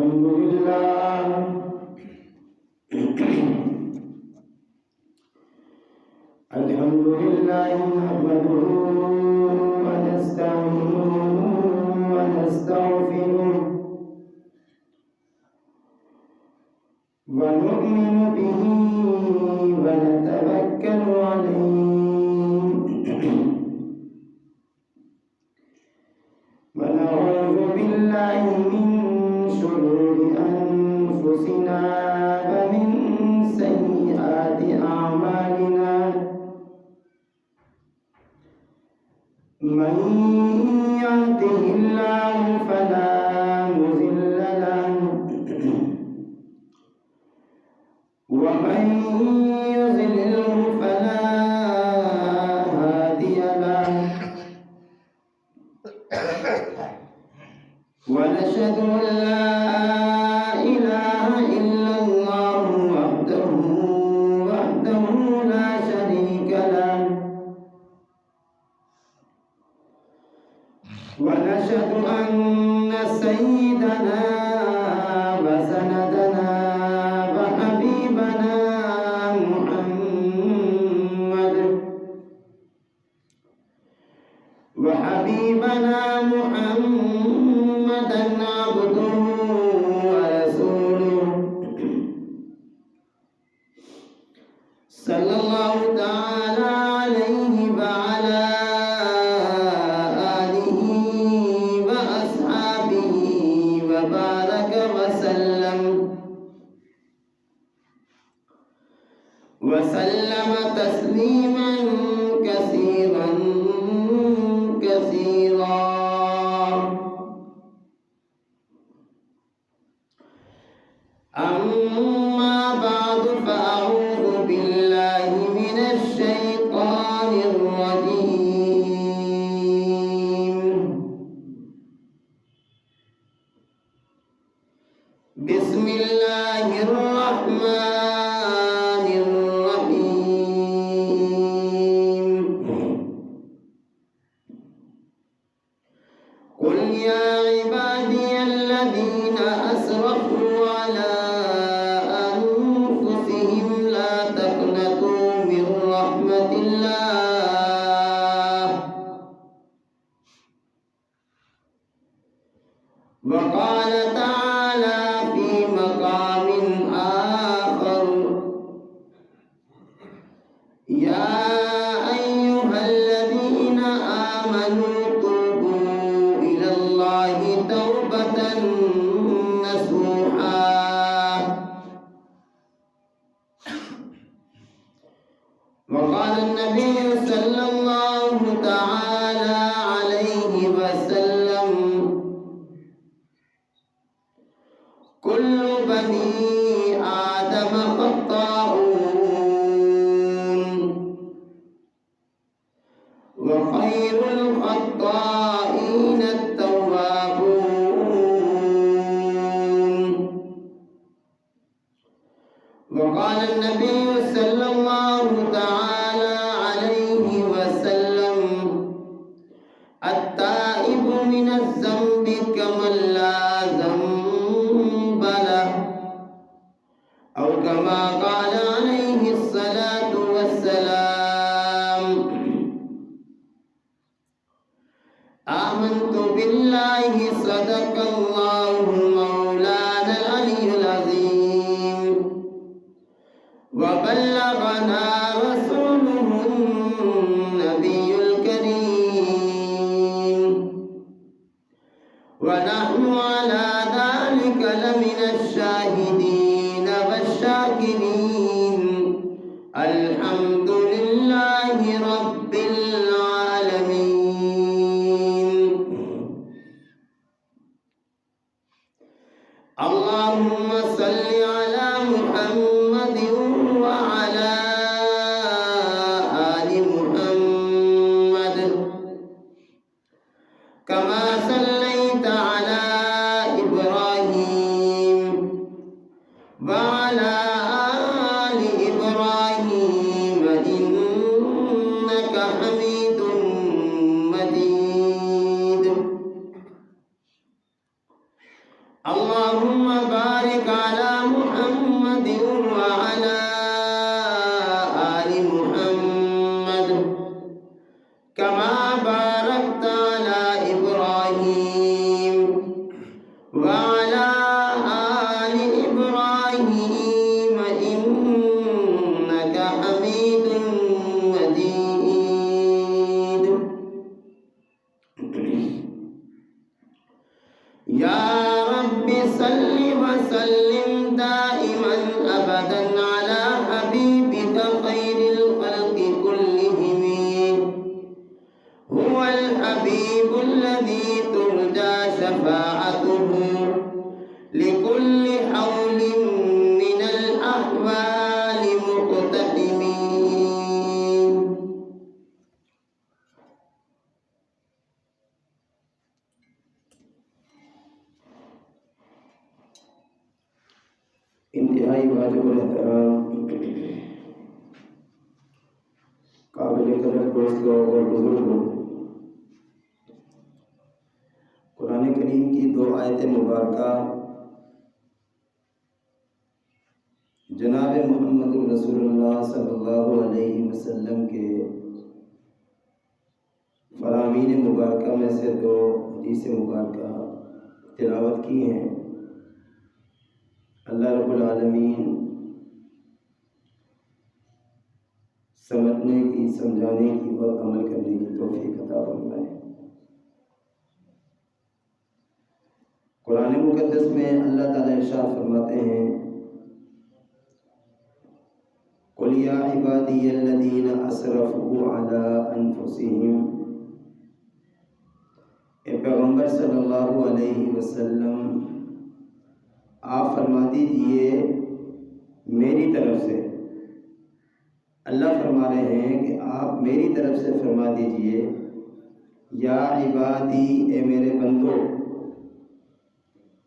الحمد لله الحمد لله نحمده ونستعينه ونستغفره ونؤمن به ونتوكل عليه ونعوذ بالله من شرور أنفسنا ومن سيئات أعمالنا من يهده الله فلا مضل له ومن يضلله فلا هادي له ونشهد أن لا إله إلا الله وحده لا شريك له ونشهد أن سيدنا وسندنا وحبيبنا محمدا عبده ورسوله صلى الله تعالى عليه وعلى آله وأصحابه وبارك وسلم تسليما كثيرا أما بعد فأعوذ بالله من الشيطان الرجيم بسم الله الرحمن الرحيم قل يا عبادي الذين أسرفوا على أنفسهم لا تقنطوا من رحمة الله وقال تعالى في مقام آخر يا أيها الذين آمنوا توبوا إلى الله توبة نصوحا وقال النبي صلى الله تعالى عليه وسلم كل بني آدم خطاؤون وخير الخطائين التوابون وقال النبي صلى الله تعالى عليه وسلم التائب من الذنب كمن لا ذنب له أو كما قال عليه الصلاة والسلام آمنت بالله صدق الله مولانا العلي العظيم وبلغنا رسوله النبي الكريم ونحن على ذلك لمن الشاهدين والشاكرين الحمد لله رب العالمين اللهم صل على محمد وعلى آل محمد كما صليت على إبراهيم وعلى آل إبراهيم إنك حميد مجيد اللهم بارك على محمد وعلى آل محمد كما باركت على إبراهيم وعلى آل إبراهيم إنك حميد مجيد. يا رب صل وسلم دائما أبدا على حبيبك خير الخلق كلهم. هو الحبيب الذي ترجى شفاعته لكل حول من الأحوال مقتحمين. انتہائی واجب الاحترام قابل قدر دوستوں اور بزرگوں، قرآن کریم کی 2 آیت مبارکہ جناب محمد رسول اللہ صلی اللہ علیہ وسلم کے فرامین مبارکہ میں سے 2 حدیث مبارکہ تلاوت کی ہیں. اللہ رب العالمین سمجھنے کی، سمجھانے کی اور عمل کرنے کی توفیق عطا فرمائے. قرآن مقدس میں اللہ تعالیٰ ارشاد فرماتے ہیں قُلْ يَا عِبَادِيَ الَّذِينَ أَسْرَفُوا عَلَىٰ أَنفُسِهِمْ. اے پیغمبر صلی اللہ علیہ وسلم آپ فرما دیجئے میری طرف سے، اللہ فرما رہے ہیں کہ آپ میری طرف سے فرما دیجئے یا عبادی، اے میرے بندو،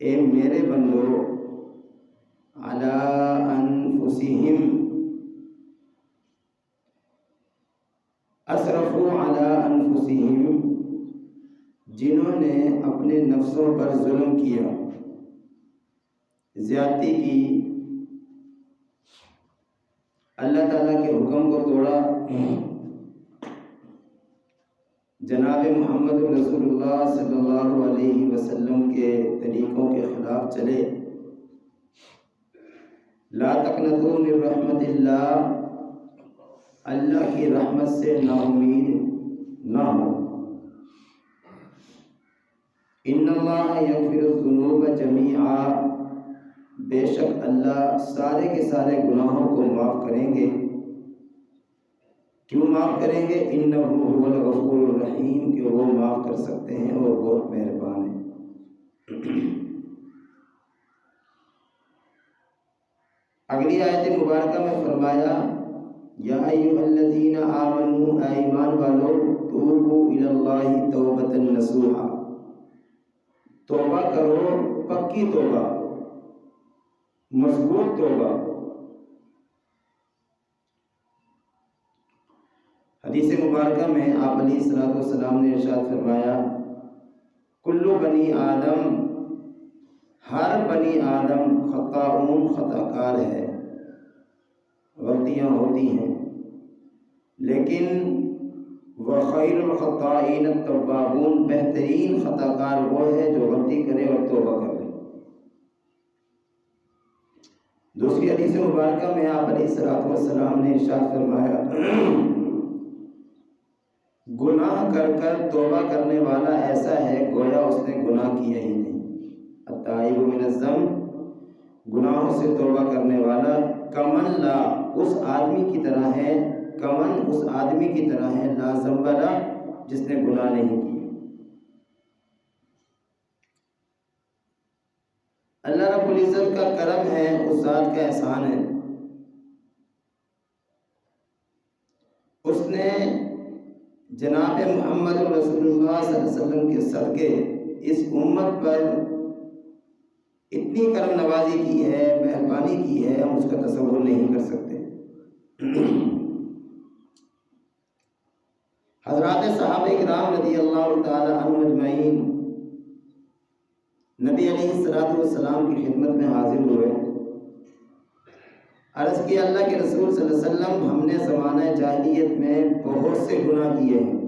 اے میرے بندو، علی انفسہم، اسرفوا علی انفسہم، جنہوں نے اپنے نفسوں پر ظلم کیا، زیادتی کی، اللہ تعالیٰ کے حکم کو توڑا، جناب محمد رسول اللہ صلی اللہ علیہ وسلم کے طریقوں کے خلاف چلے. لا تقنطوا من رحمت اللہ، اللہ کی رحمت سے نا امید نہ ہو. ان اللہ یغفر الذنوب جمیعا، بے شک اللہ سارے کے سارے گناہوں کو معاف کریں گے. کیوں معاف کریں گے؟ انہ هو الغفور الرحیم، کہ وہ معاف کر سکتے ہیں اور بہت مہربان ہیں. اگلی آیت مبارکہ میں فرمایا یا ایھا الذین آمنوا، اے ایمان والو، توبوا الی اللہ توبۃ نصوحا، توبہ کرو، پکی توبہ، مضبوط توبہ. حدیث مبارکہ میں آپ علیہ السلام نے ارشاد فرمایا کل بنی آدم، ہر بنی آدم خطاؤن، خطا کار ہے، غلطیاں ہوتی ہیں، لیکن وخیر الخطائین التوابون، بہترین خطا کار وہ ہے جو غلطی کرے اور توبہ کر لے. دوسری حدیث مبارکہ میں آپ علیہ السلام نے ارشاد فرمایا گناہ کر کر توبہ کرنے والا ایسا ہے گویا اس نے گناہ کیا ہی نہیں. التائب من الذنب، گناہوں سے توبہ کرنے والا، کمن لا، اس آدمی کی طرح ہے، کمن اس آدمی کی طرح ہے، لا ذنب لا، جس نے گناہ نہیں کیا. اللہ رب العزت کا کرم ہے، اس ذات کا احسان ہے، اس نے جناب محمد رسول اللہ صلی اللہ علیہ وسلم کے صدقے اس امت پر اتنی کرم نوازی کی ہے، مہربانی کی ہے، ہم اس کا تصور نہیں کر سکتے. حضرات صحابہ کرام رضی اللہ تعالی عنہم اجمعین نبی نبی علیہ السلام کی خدمت میں حاضر ہوئے، عرض کیا اللہ کے رسول صلی اللہ علیہ وسلم، ہم نے زمانہ جاہلیت میں بہت سے گناہ کیے ہیں،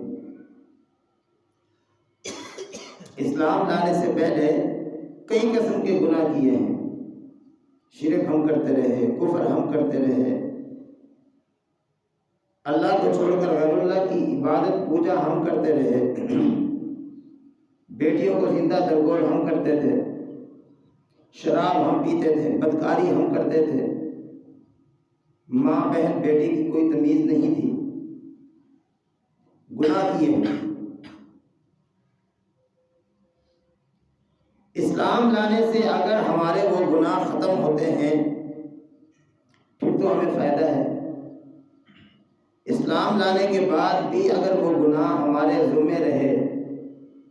اسلام لانے سے پہلے کئی قسم کے گناہ کیے ہیں، شرک ہم کرتے رہے، کفر ہم کرتے رہے، اللہ کو چھوڑ کر غیر اللہ کی عبادت پوجا ہم کرتے رہے، بیٹیوں کو زندہ درگور ہم کرتے تھے، شراب ہم پیتے تھے، بدکاری ہم کرتے تھے، ماں بہن بیٹی کی کوئی تمیز نہیں تھی، گناہ کیے ہیں۔ اسلام لانے سے اگر ہمارے وہ گناہ ختم ہوتے ہیں پھر تو ہمیں فائدہ ہے، اسلام لانے کے بعد بھی اگر وہ گناہ ہمارے ذمے رہے،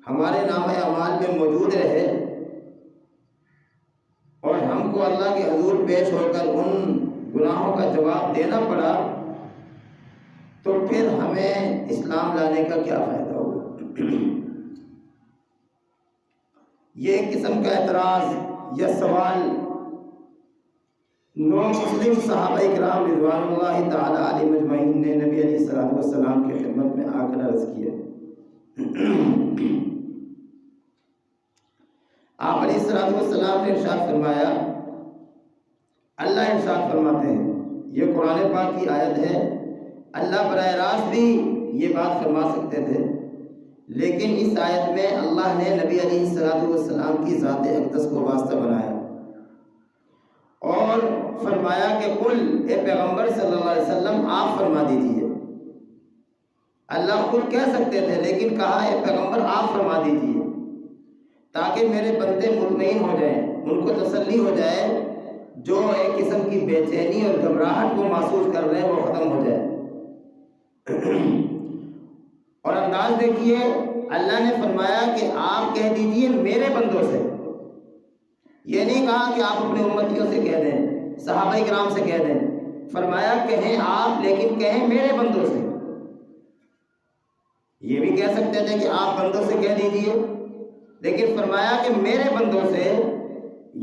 ہمارے نامہ اعمال میں موجود رہے اور ہم کو اللہ کے حضور پیش ہو کر ان گناہوں کا جواب دینا پڑا تو پھر ہمیں اسلام لانے کا کیا فائدہ ہوگا؟ یہ ایک قسم کا اعتراض یا سوال نو مسلم صحابہ اکرام رضوان اللہ تعالی علیہم اجمعین نے نبی علیہ السلام کی خدمت میں آ کر عرض کیا۔ آپ علیہ السلام نے ارشاد فرمایا، اللہ ارشاد فرماتے ہیں، یہ قرآن پاک کی آیت ہے، اللہ براہ راست بھی یہ بات فرما سکتے تھے، لیکن اس آیت میں اللہ نے نبی علیہ السلام کی ذات اقدس کو واسطہ بنایا اور فرمایا کہ قل، اے پیغمبر صلی اللہ علیہ وسلم آپ فرما دیجیے۔ اللہ خود کہہ سکتے تھے لیکن کہا اے پیغمبر آپ فرما دیجیے تاکہ میرے بندے مطمئن ہو جائیں، ان کو تسلی ہو جائے، جو ایک قسم کی بے چینی اور گھبراہٹ کو محسوس کر رہے ہیں وہ ختم ہو جائے۔ اور انداز دیکھیے، اللہ نے فرمایا کہ آپ کہہ دیجیے میرے بندوں سے، یہ نہیں کہا کہ آپ اپنے امتیوں سے کہہ دیں، صحابہ کرام سے کہہ دیں، فرمایا کہیں آپ لیکن کہیں میرے بندوں سے۔ یہ بھی کہہ سکتے تھے کہ آپ بندوں سے کہہ دیجیے، لیکن فرمایا کہ میرے بندوں سے،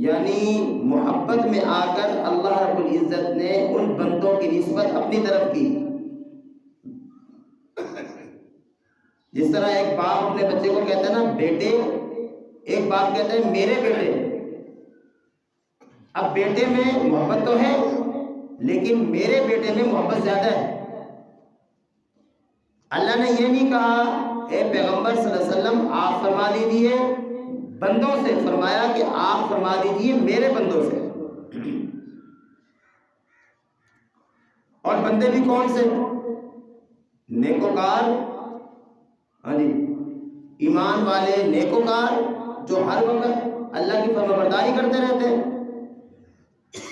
یعنی محبت میں آ کر اللہ رب العزت نے ان بندوں کی نسبت اپنی طرف کی۔ جس طرح ایک باپ اپنے بچے کو کہتا ہے نا بیٹے، ایک باپ کہتا ہے میرے بیٹے، اب بیٹے میں محبت تو ہے لیکن میرے بیٹے میں محبت زیادہ ہے۔ اللہ نے یہ نہیں کہا اے پیغمبر صلی اللہ علیہ وسلم آپ فرما دیجیے بندوں سے، فرمایا کہ آپ فرما دیجیے میرے بندوں سے۔ اور بندے بھی کون سے؟ نیکوکار، ہاں جی، ایمان والے نیکوکار جو ہر وقت اللہ کی فرمانبرداری کرتے رہتے ہیں؟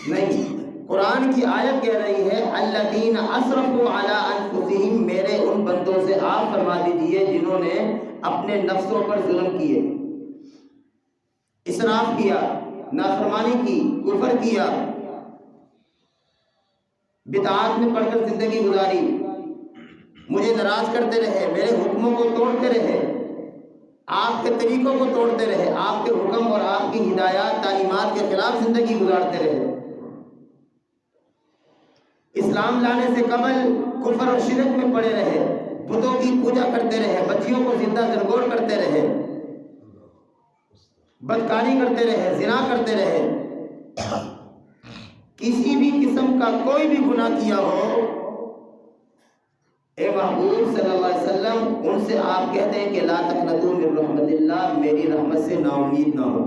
نہیں، قرآن کی آیت کہہ رہی ہے الذین اسرفوا علی انفسہم، میرے ان بندوں سے آپ فرما دیجئے جنہوں نے اپنے نفسوں پر ظلم کیے، اسراف کیا، نافرمانی کی، کفر کیا، بدعات میں پڑھ کر زندگی گزاری، مجھے ناراض کرتے رہے، میرے حکموں کو توڑتے رہے، آپ کے طریقوں کو توڑتے رہے، آپ کے حکم اور آپ کی ہدایات تعلیمات کے خلاف زندگی گزارتے رہے، اسلام لانے سے قبل کفر اور شرک میں پڑے رہے، بتوں کی پوجا کرتے رہے، بچیوں کو زندہ درگور کرتے رہے، بدکاری کرتے رہے، زنا کرتے رہے، کسی بھی قسم کا کوئی بھی گناہ کیا ہو، اے محبوب صلی اللہ علیہ وسلم ان سے آپ کہتے ہیں کہ لا تقنطوا من رحمت اللہ، میری رحمت سے نا امید نہ ہو،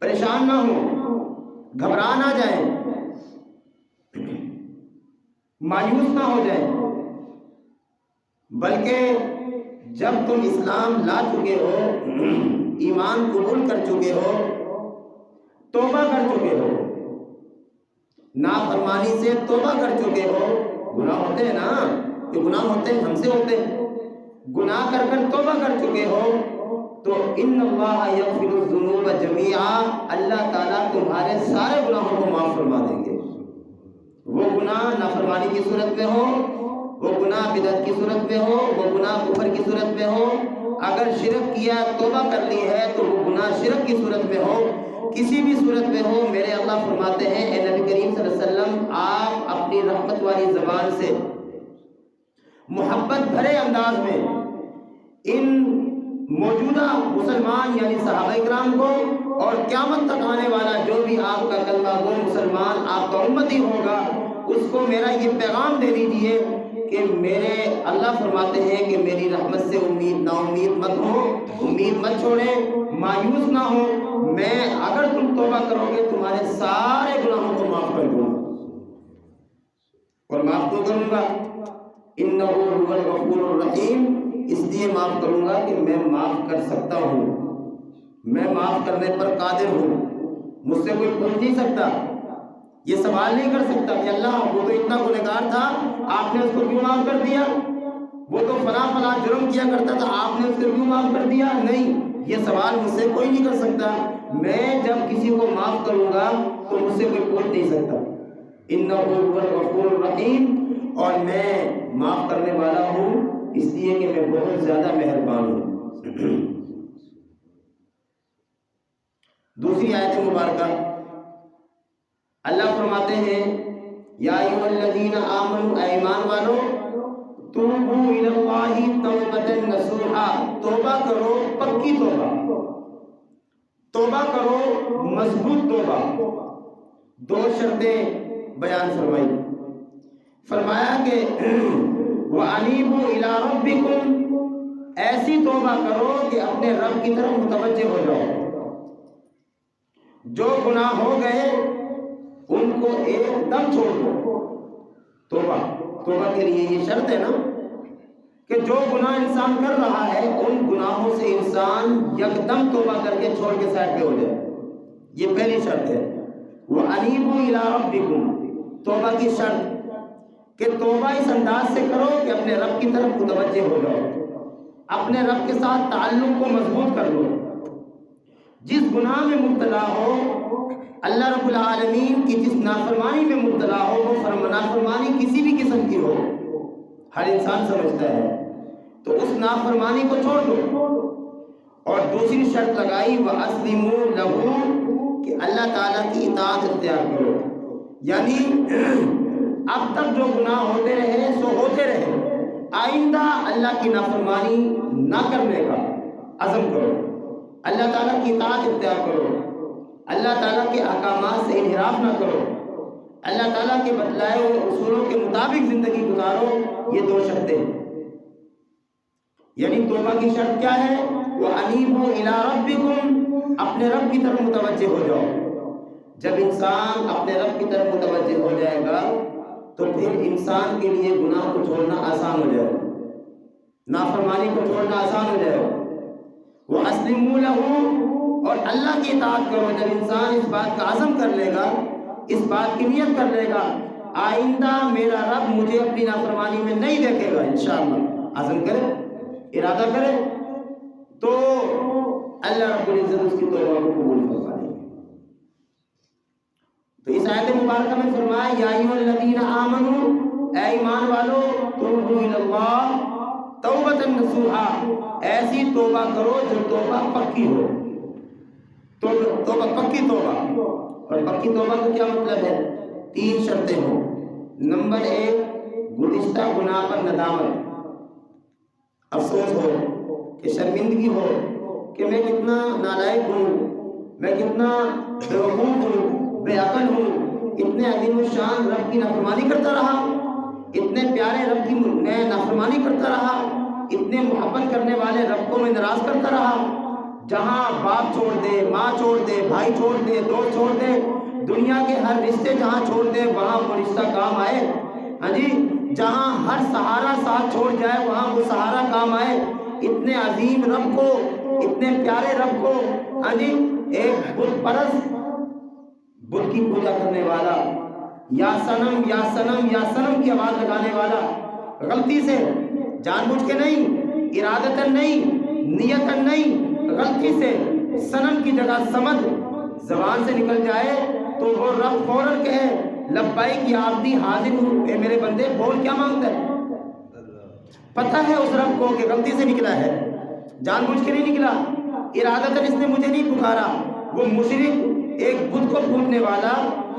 پریشان نہ ہو، گھبرا نہ جائیں، مایوس نہ ہو جائیں، بلکہ جب تم اسلام لا چکے ہو، ایمان قبول کر چکے ہو، توبہ کر چکے ہو، نافرمانی سے توبہ کر چکے ہو، گناہ ہوتے ہیں نا، کہ گناہ ہوتے ہیں، ہم سے ہوتے ہیں، گناہ کر کر توبہ کر چکے ہو تو ان اللہ یغفر الذنوب جميعا، اللہ تعالیٰ تمہارے سارے گناہوں کو معاف فرما دیں گے۔ وہ گناہ نافرمانی کی صورت میں ہو، وہ گناہ بدعت کی صورت میں ہو، وہ گناہ کفر کی صورت میں ہو، اگر شرک کیا توبہ کر لی ہے تو وہ گناہ گناہ شرک کی صورت میں ہو، کسی بھی صورت میں ہو، میرے اللہ فرماتے ہیں اے نبی کریم صلی اللہ علیہ وسلم آپ اپنی رحمت والی زبان سے محبت بھرے انداز میں ان موجودہ مسلمان یعنی صحابہ کرام کو اور قیامت تک آنے والا جو بھی آپ کا کلمہ گو مسلمان آپ کا امتی ہوگا اس کو میرا یہ پیغام دے دیجیے کہ میرے اللہ فرماتے ہیں کہ میری رحمت سے نا امید مت ہو، امید مت چھوڑیں، مایوس نہ ہو، میں اگر تم توبہ کرو گے تمہارے سارے گناہوں کو معاف کر دوں گا۔ اور معاف کیوں کروں گا؟ انہ هو الغفور الرحیم، اس لیے معاف کروں گا کہ میں معاف کر سکتا ہوں، میں معاف کرنے پر قادر ہوں، مجھ سے کوئی پوچھ نہیں سکتا، یہ سوال نہیں کر سکتا کہ اللہ وہ تو اتنا گنہگار تھا آپ نے اس کو کیوں معاف کر دیا، وہ تو فلاں فلاں جرم کیا کرتا تھا آپ نے اس کو کیوں معاف کر دیا۔ نہیں، یہ سوال مجھ سے کوئی نہیں کر سکتا، میں جب کسی کو معاف کروں گا تو مجھ سے کوئی پوچھ نہیں سکتا۔ انہ هو الغفور الرحیم، اور میں معاف کرنے والا ہوں اس لیے کہ میں بہت زیادہ مہربان ہوں۔ دوسری آیت مبارکہ اللہ فرماتے ہیں یا ایھا الذین آمنوا، اے ایمان والو، توبوا الی اللہ توبۃ نصوحا، توبہ کرو پکی توبہ، توبہ کرو مضبوط توبہ۔ دو شرطیں بیان فرمائی، فرمایا کہ وَأَنِيبُوا إِلَىٰ رَبِّكُمْ، ایسی توبہ کرو کہ اپنے رب کی طرف متوجہ ہو جاؤ، جو گناہ ہو گئے ان کو ایک دم چھوڑ دو۔ توبہ کے لیے یہ شرط ہے نا کہ جو گناہ انسان کر رہا ہے ان گناہوں سے انسان یکدم توبہ کر کے چھوڑ کے سائڈ پہ ہو جائے، یہ پہلی شرط ہے۔ وَأَنِيبُوا إِلَىٰ رَبِّكُمْ، توبہ کی شرط کہ توبہ اس انداز سے کرو کہ اپنے رب کی طرف متوجہ ہو جاؤ، اپنے رب کے ساتھ تعلق کو مضبوط کر لو۔ جس گناہ میں مبتلا ہو، اللہ رب العالمین کی جس نافرمانی میں مبتلا ہو، وہ نافرمانی کسی بھی قسم کی ہو، ہر انسان سمجھتا ہے، تو اس نافرمانی کو چھوڑ دو۔ اور دوسری شرط لگائی وَأَسْلِمُوا لَهُ، کہ اللہ تعالیٰ کی اطاعت اختیار کرو، یعنی اب تک جو گناہ ہوتے رہے سو ہوتے رہے، آئندہ اللہ کی نافرمانی نہ کرنے کا عزم کرو، اللہ تعالیٰ کی اطاعت اختیار کرو، اللہ تعالیٰ کے احکامات سے انحراف نہ کرو، اللہ تعالیٰ کے بتلائے ہوئے اصولوں کے مطابق زندگی گزارو۔ یہ دو شرطیں، یعنی توبہ کی شرط کیا ہے؟ وَأَنِيبُوا إِلَىٰ رَبِّكُمْ، اپنے رب کی طرف متوجہ ہو جاؤ۔ جب انسان اپنے رب کی طرف متوجہ ہو جائے گا تو پھر انسان کے لیے گناہ کو چھوڑنا آسان ہو جائے گا، نافرمانی کو چھوڑنا آسان ہو جائے گا۔ وَأَسْلِمُوا لَهُ، اور اللہ کی اطاعت کرو۔ جب انسان اس بات کا عزم کر لے گا، اس بات کی نیت کر لے گا آئندہ میرا رب مجھے اپنی نافرمانی میں نہیں دیکھے گا، انشاءاللہ عزم کرے، ارادہ کرے، تو اللہ رب العزت اس کی توبہ کو قبول فرما لے گا۔ تو اس آیت مبارکہ میں فرمایا یا ایھا الذین آمنوا، اے ایمان والو، توبوا الی اللہ توبۃ نصوحا، ایسی توبہ کرو جو توبہ پکی ہو، توبہ پکی توبہ۔ اور پکی توبہ کا کیا مطلب ہے؟ 3 شرطیں ہوں۔ نمبر 1، گزشتہ گناہ پر ندامت، افسوس ہو کہ شرمندگی ہو کہ میں کتنا نالائق ہوں، میں کتنا بیوقوف ہوں، بے عقل ہوں، اتنے عظیم الشان رب کی نافرمانی کرتا رہا، اتنے پیارے رب کی میں نافرمانی کرتا رہا، اتنے محبت کرنے والے رب کو میں ناراض کرتا رہا۔ جہاں باپ چھوڑ دے، ماں چھوڑ دے، بھائی چھوڑ دے، دوست چھوڑ دے، دنیا کے ہر رشتے جہاں چھوڑ دے وہاں وہ رشتہ کام آئے، ہاں جی، جہاں ہر سہارا ساتھ چھوڑ جائے وہاں وہ سہارا کام آئے۔ اتنے عظیم رب کو، اتنے پیارے رب کو، ہاں جی، ایک بت پرست، بت کی پوجا کرنے والا، یا صنم یا صنم یا صنم کی آواز لگانے والا، غلطی سے، جان بوجھ کے نہیں، ارادتاً نہیں، نیتاً نہیں، غلطی سے صنم کی جگہ صمد زبان سے نکل جائے تو وہ رب فوراً کہے لبیک یا عبدی حاضر ہوں، اے میرے بندے بول کیا مانگتا ہے؟ پتہ ہے اس رب کو کہ غلطی سے نکلا ہے، جان بوجھ کے نہیں نکلا، ارادتاً اس نے مجھے نہیں پکارا۔ وہ مشرک، ایک بت کو پھونکنے والا،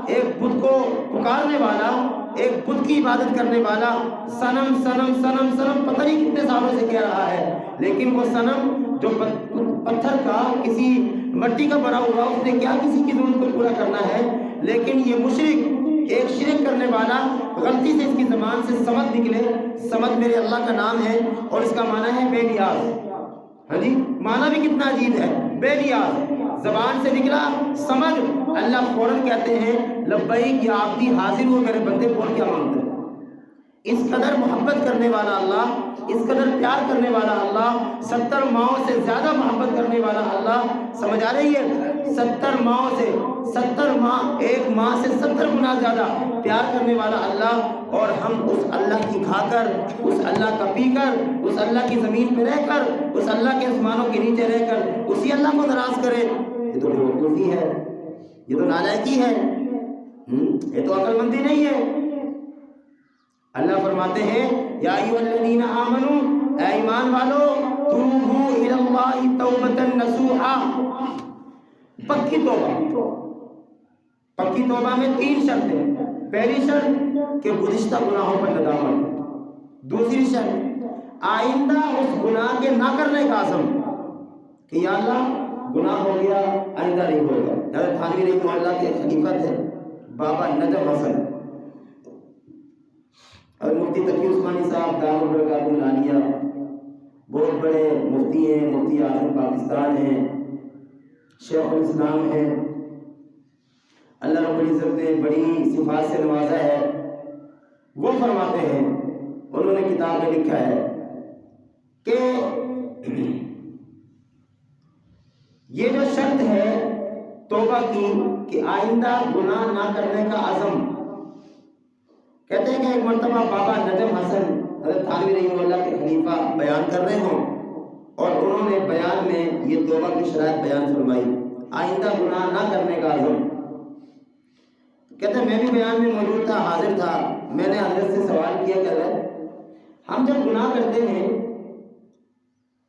ایک بت کو پکارنے والا، ایک بت کی عبادت کرنے والا، صنم صنم صنم صنم پتہ نہیں کتنے سالوں سے کہہ رہا ہے، لیکن وہ صنم جو پتھر کا، کسی مٹی کا بنا ہوا، اس نے کیا کسی کی ضرورت کو پورا کرنا ہے؟ لیکن یہ مشرک، ایک شرک کرنے والا، غلطی سے اس کی زبان سے سمد نکلے، سمد میرے اللہ کا نام ہے اور اس کا معنی ہے بے نیاز۔ ہاں جی، معنی بھی کتنا عجیب ہے، بے نیاز، زبان سے نکلا سمجھ، اللہ فوراً کہتے ہیں لبیک یا عبدی، حاضر ہو میرے بندے، بول کیا مانگتے ہیں۔ اس قدر محبت کرنے والا اللہ، اس قدر پیار کرنے والا اللہ، 70 ماؤں سے زیادہ محبت کرنے والا اللہ، سمجھ آ رہی ہے؟ 70 ماؤں سے، 70 ماں، ایک ماں سے 70 گنا زیادہ پیار کرنے والا اللہ، اور ہم اس اللہ کی کھا کر، اس اللہ کا پی کر، اس اللہ کی زمین پہ رہ کر، اس اللہ کے آسمانوں کے نیچے رہ کر اسی اللہ کو ناراض کریں، یہ تو بیوقوفی ہے، یہ تو نالائکی ہے، یہ تو عقل مندی نہیں ہے۔ اللہ فرماتے ہیں یا ایھا الذین آمنوا، اے ایمان والو، توبوا الی اللہ توبۃ نصوحا، پکی توبہ۔ پکی توبہ میں 3 شرطیں۔ پہلی شرط کہ گزشتہ گناہوں پر ندامت، دوسری شرط آئندہ اس گناہ کے نہ کرنے کا عزم کہ یا اللہ گناہ ہو گیا آئندہ نہیں ہوگا۔ حضرت تھانوی رحمہ اللہ کے خلیفہ تھے بابا نجم حسن، اور مفتی تقی عثمانی صاحب دامت برکاتہ العالیہ، بہت بڑے مفتی ہیں، مفتی اعظم پاکستان ہیں، شیخ الاسلام ہیں، اللہ رب العزت نے بڑی صفات سے نوازا ہے۔ وہ فرماتے ہیں، انہوں نے کتاب میں لکھا ہے کہ یہ جو شرط ہے توبہ کی کہ آئندہ گناہ نہ کرنے کا عزم، کہتے ہیں کہ ایک مرتبہ بابا نجم حسن حضرت تھانوی رحمہ اللہ کے خلیفہ بیان کر رہے ہوں، اور انہوں نے بیان میں یہ توبہ کی شرائط بیان فرمائی، آئندہ گناہ نہ کرنے کا عزم۔ کہتے ہیں میں بھی بیان میں موجود تھا، حاضر تھا، میں نے حضرت سے سوال کیا کہ حضرت ہم جب گناہ کرتے ہیں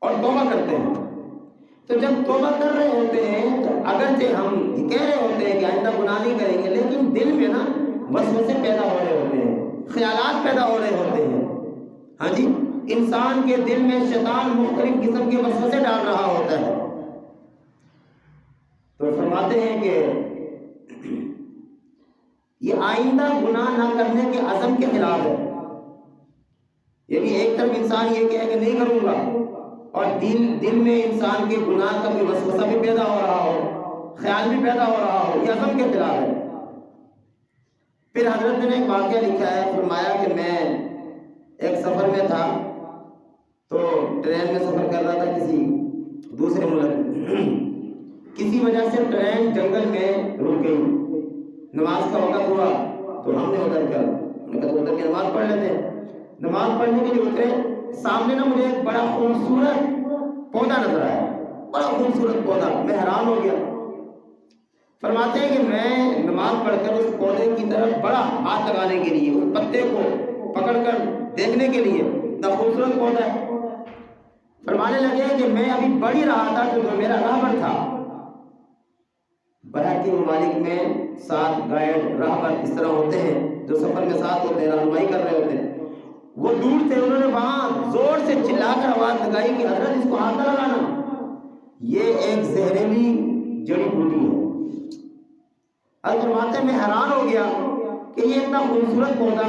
اور توبہ کرتے ہیں، تو جب توبہ کر رہے ہوتے ہیں تو اگرچہ ہم کہہ رہے ہوتے ہیں کہ آئندہ گناہ نہیں کریں گے، لیکن دل میں نا وسوسے پیدا ہو رہے ہوتے ہیں، خیالات پیدا ہو رہے ہوتے ہیں۔ ہاں جی، انسان کے دل میں شیطان مختلف قسم کے وسوسے ڈال رہا ہوتا ہے۔ تو فرماتے ہیں کہ یہ آئندہ گناہ نہ کرنے کے عزم کے خلاف ہے، یعنی ایک طرف انسان یہ کہے کہ نہیں کروں گا، اور دل میں انسان کے گناہ کا بھی وسوسہ بھی پیدا ہو رہا ہو، خیال بھی پیدا ہو رہا ہو، یہ عزم کے خلاف ہے۔ پھر حضرت نے ایک واقعہ لکھا ہے، فرمایا کہ میں ایک سفر میں تھا، تو ٹرین میں سفر کر رہا تھا کسی دوسرے ملک، کسی وجہ سے ٹرین جنگل میں رک گئی، نماز کا وقت ہوا تو ہم نے اتر کے نماز پڑھ لیتے ہیں۔ نماز پڑھنے کے لیے اترے، سامنے نا مجھے ایک بڑا خوبصورت پودا نظر آیا، بڑا خوبصورت پودا، میں حیران ہو گیا۔ فرماتے ہیں کہ میں نماز پڑھ کر اس پودے کی طرف بڑا ہاتھ لگانے کے لیے، اس پتے کو پکڑ کر دیکھنے کے لیے، اتنا خوبصورت پودا ہے۔ فرمانے لگے کہ میں ابھی بڑھ ہی رہا تھا کہ جو میرا راہبر تھا، باہر کے ممالک میں 7 گائیڈ راہبر اس طرح ہوتے ہیں جو سفر میں ساتھ ہوتے ہیں، رہنمائی کر رہے ہوتے ہیں، وہ دور تھے، انہوں نے وہاں زور سے چلا کر آواز لگائی کہ حضرت اس کو ہاتھ نہ لگانا، یہ ایک زہریلی جڑی بوٹی ہے۔ اب فرماتے ہیں میں حیران ہو گیا کہ یہ اتنا خوبصورت پودا،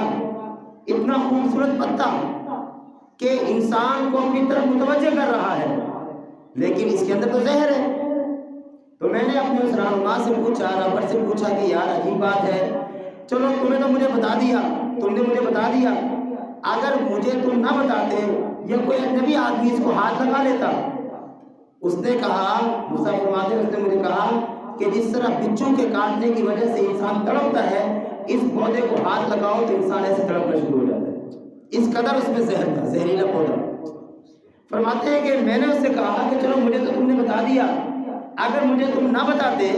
اتنا خوبصورت پتا کہ انسان کو اپنی طرف متوجہ کر رہا ہے، لیکن اس کے اندر تو زہر ہے۔ تو میں نے اپنے اس رہنما سے پوچھا، رہبر سے پوچھا کہ یار عجیب بات ہے، چلو تمہیں تو مجھے بتا دیا، تم نے مجھے بتا دیا، اگر مجھے تم نہ بتاتے یا کوئی اجنبی آدمی اس کو ہاتھ لگا لیتا۔ اس نے کہا، موسیٰ فرماتے ہیں، اس نے مجھے کہا کہ جس طرح بچوں کے کاٹنے کی وجہ سے انسان تڑپتا ہے، اس پودے کو ہاتھ لگاؤ تو انسان ایسے تڑپنا شروع ہو جاتا ہے، اس قدر اس میں زہر تھا، زہریلا پودا۔ فرماتے ہیں کہ میں نے اس سے کہا کہ چلو مجھے تو تم نے بتا دیا، اگر مجھے تم نہ بتاتے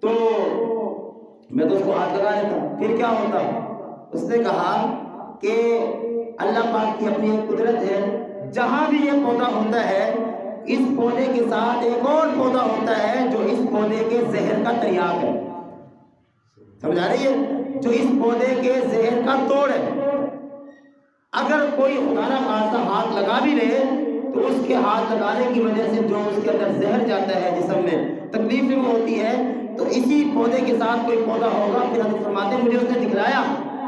تو میں تو اس کو ہاتھ لگا لیتا، پھر کیا ہوتا؟ اس نے کہا کہ اللہ پاک کی اپنی ایک قدرت ہے، جہاں بھی یہ پودا ہوتا ہے اس پودے کے ساتھ ایک اور پودا ہوتا ہے جو اس پودے کے زہر کا تریاق ہے. سمجھ آ رہی ہے؟ جو اس پودے کے زہر کا توڑ ہے. اگر کوئی خدا نہ خواستہ ہاتھ لگا بھی لے تو اس کے ہاتھ لگانے کی وجہ سے جو اس کے اندر زہر جاتا ہے جسم میں، تکلیف بھی ہوتی ہے. تو اسی پودے کے ساتھ کوئی پودا ہوگا، پھر حضرت فرماتے ہیں مجھے اس نے دکھلایا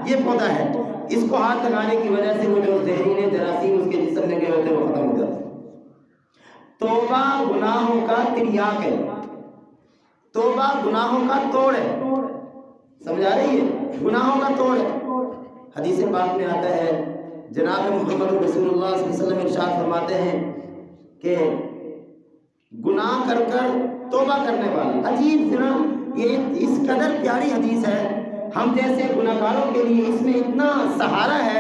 یہ پودا ہے، اس کو ہاتھ لگانے کی وجہ سے وہ جو زہریلے جراثیم اس کے جسم میں گئے ہوتے ہیں وہ ختم ہو جاتے ہیں. توبہ گناہوں کا تریاق ہے، توبہ گناہوں کا توڑ ہے. سمجھ آ رہی ہے؟ گناہوں کا توڑ ہے. حدیث پاک میں آتا ہے، جناب محمد رسول اللہ صلی اللہ علیہ وسلم ارشاد فرماتے ہیں کہ گناہ کر کر توبہ کرنے والا، عجیب ذرا یہ اس قدر پیاری حدیث ہے، ہم جیسے گناہ گاروں کے لیے اس میں اتنا سہارا ہے.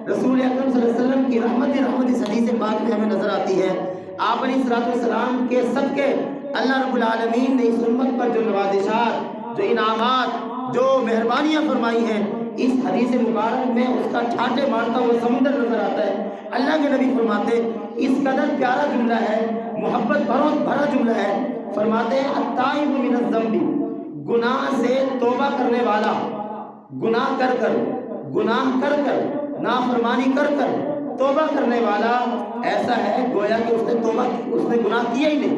رسول اکرم صلی اللہ علیہ وسلم کی رحمت اس حدیث پاک میں ہمیں نظر آتی ہے. آپ علیہ الصلوۃ والسلام کے صدقے اللہ رب العالمین نے اس امت پر جو نوازشات، جو انعامات، جو مہربانیاں فرمائی ہیں، اس حدیث مبارک میں اس کا ٹھاٹے مارتا ہوا سمندر نظر آتا ہے. اللہ کے نبی فرماتے، اس قدر پیارا جملہ ہے، محبت بھرا جملہ ہے. فرماتے ہیں التائب من الذنب، گناہ سے توبہ کرنے والا، گناہ کر کر نافرمانی کر کر توبہ کرنے والا ایسا ہے گویا کہ اس نے گناہ کیا ہی نہیں.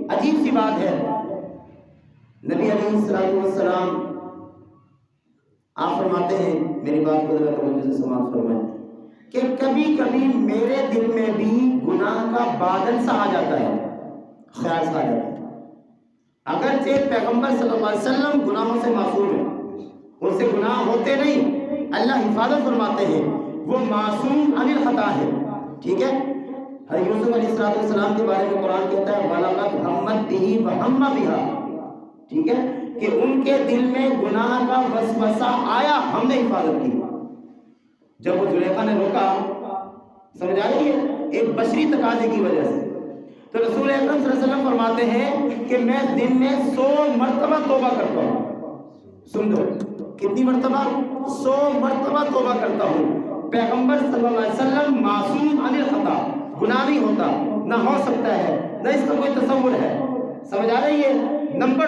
عجیب سی بات ہے. نبی علیہ السلام آپ فرماتے ہیں، میری بات کو ذرا توجہ سے سماعت فرمائیں، کہ کبھی کبھی میرے دل میں بھی گناہ کا بادل سا آ جاتا ہے، خیال سا آ جاتا ہے. اگرچہ پیغمبر صلی اللہ علیہ وسلم گناہوں سے معصوم ہیں، ان سے گناہ ہوتے نہیں، اللہ حفاظت فرماتے ہیں، وہ معصوم عن الخطا ہے. ٹھیک ہے؟ حضرت یوسف علیہ السلام کے بارے میں قرآن کہتا ہے وَلَقَدْ هَمَّتْ بِهِ وَهَمَّ بِهَا. ٹھیک ہے کہ ان کے دل میں گناہ کا وسوسہ آیا، ہم نے حفاظت کی. جب وہ زلیخا نے روکا، سمجھ آ رہی ہے، ایک بشری تقاضے کی وجہ سے، تو رسول اکرم صلی اللہ علیہ وسلم فرماتے ہیں کہ میں دن میں 100 مرتبہ توبہ کرتا ہوں. سن لو کتنی مرتبہ؟ 100 مرتبہ توبہ کرتا ہوں. پیغمبر صلی اللہ علیہ وسلم معصوم عن الخطا، گناہ نہیں ہوتا، نہ ہو سکتا ہے، نہ اس کا کوئی تصور ہے. سمجھ آ رہی ہے؟ نمبر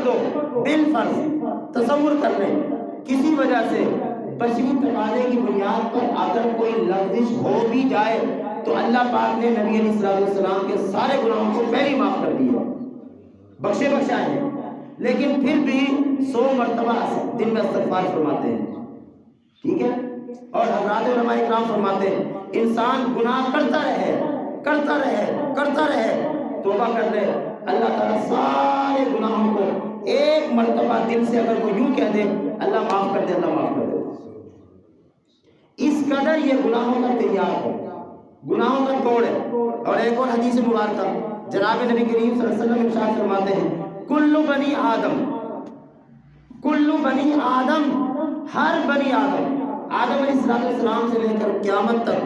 دو بالفرض تصور کر لیں، کسی وجہ سے بشری تقاضے کی بنیاد پر اگر کوئی لغزش ہو بھی جائے تو اللہ پاک نے نبی علیہ السلام کے سارے گناہوں کو پہلے معاف کر دیا، بخشائے ہیں. لیکن پھر بھی 100 مرتبہ دن میں استغفار فرماتے ہیں. ٹھیک ہے؟ اور حضرات علماء اکرام فرماتے ہیں انسان گناہ کرتا رہے توبہ کر لے، اللہ تعالیٰ سارے گناہوں کو ایک مرتبہ دل سے اگر وہ یوں کہہ دے اللہ معاف کر دے. اس قدر یہ گناہوں کا تریاق ہے، گناہوں کا توڑ ہے. اور ایک اور حدیث مبارکہ جناب نبی کریم صلی اللہ علیہ وسلم ارشاد فرماتے ہیں کل بنی آدم، ہر بنی آدم علیہ السلام سے لے کر قیامت تک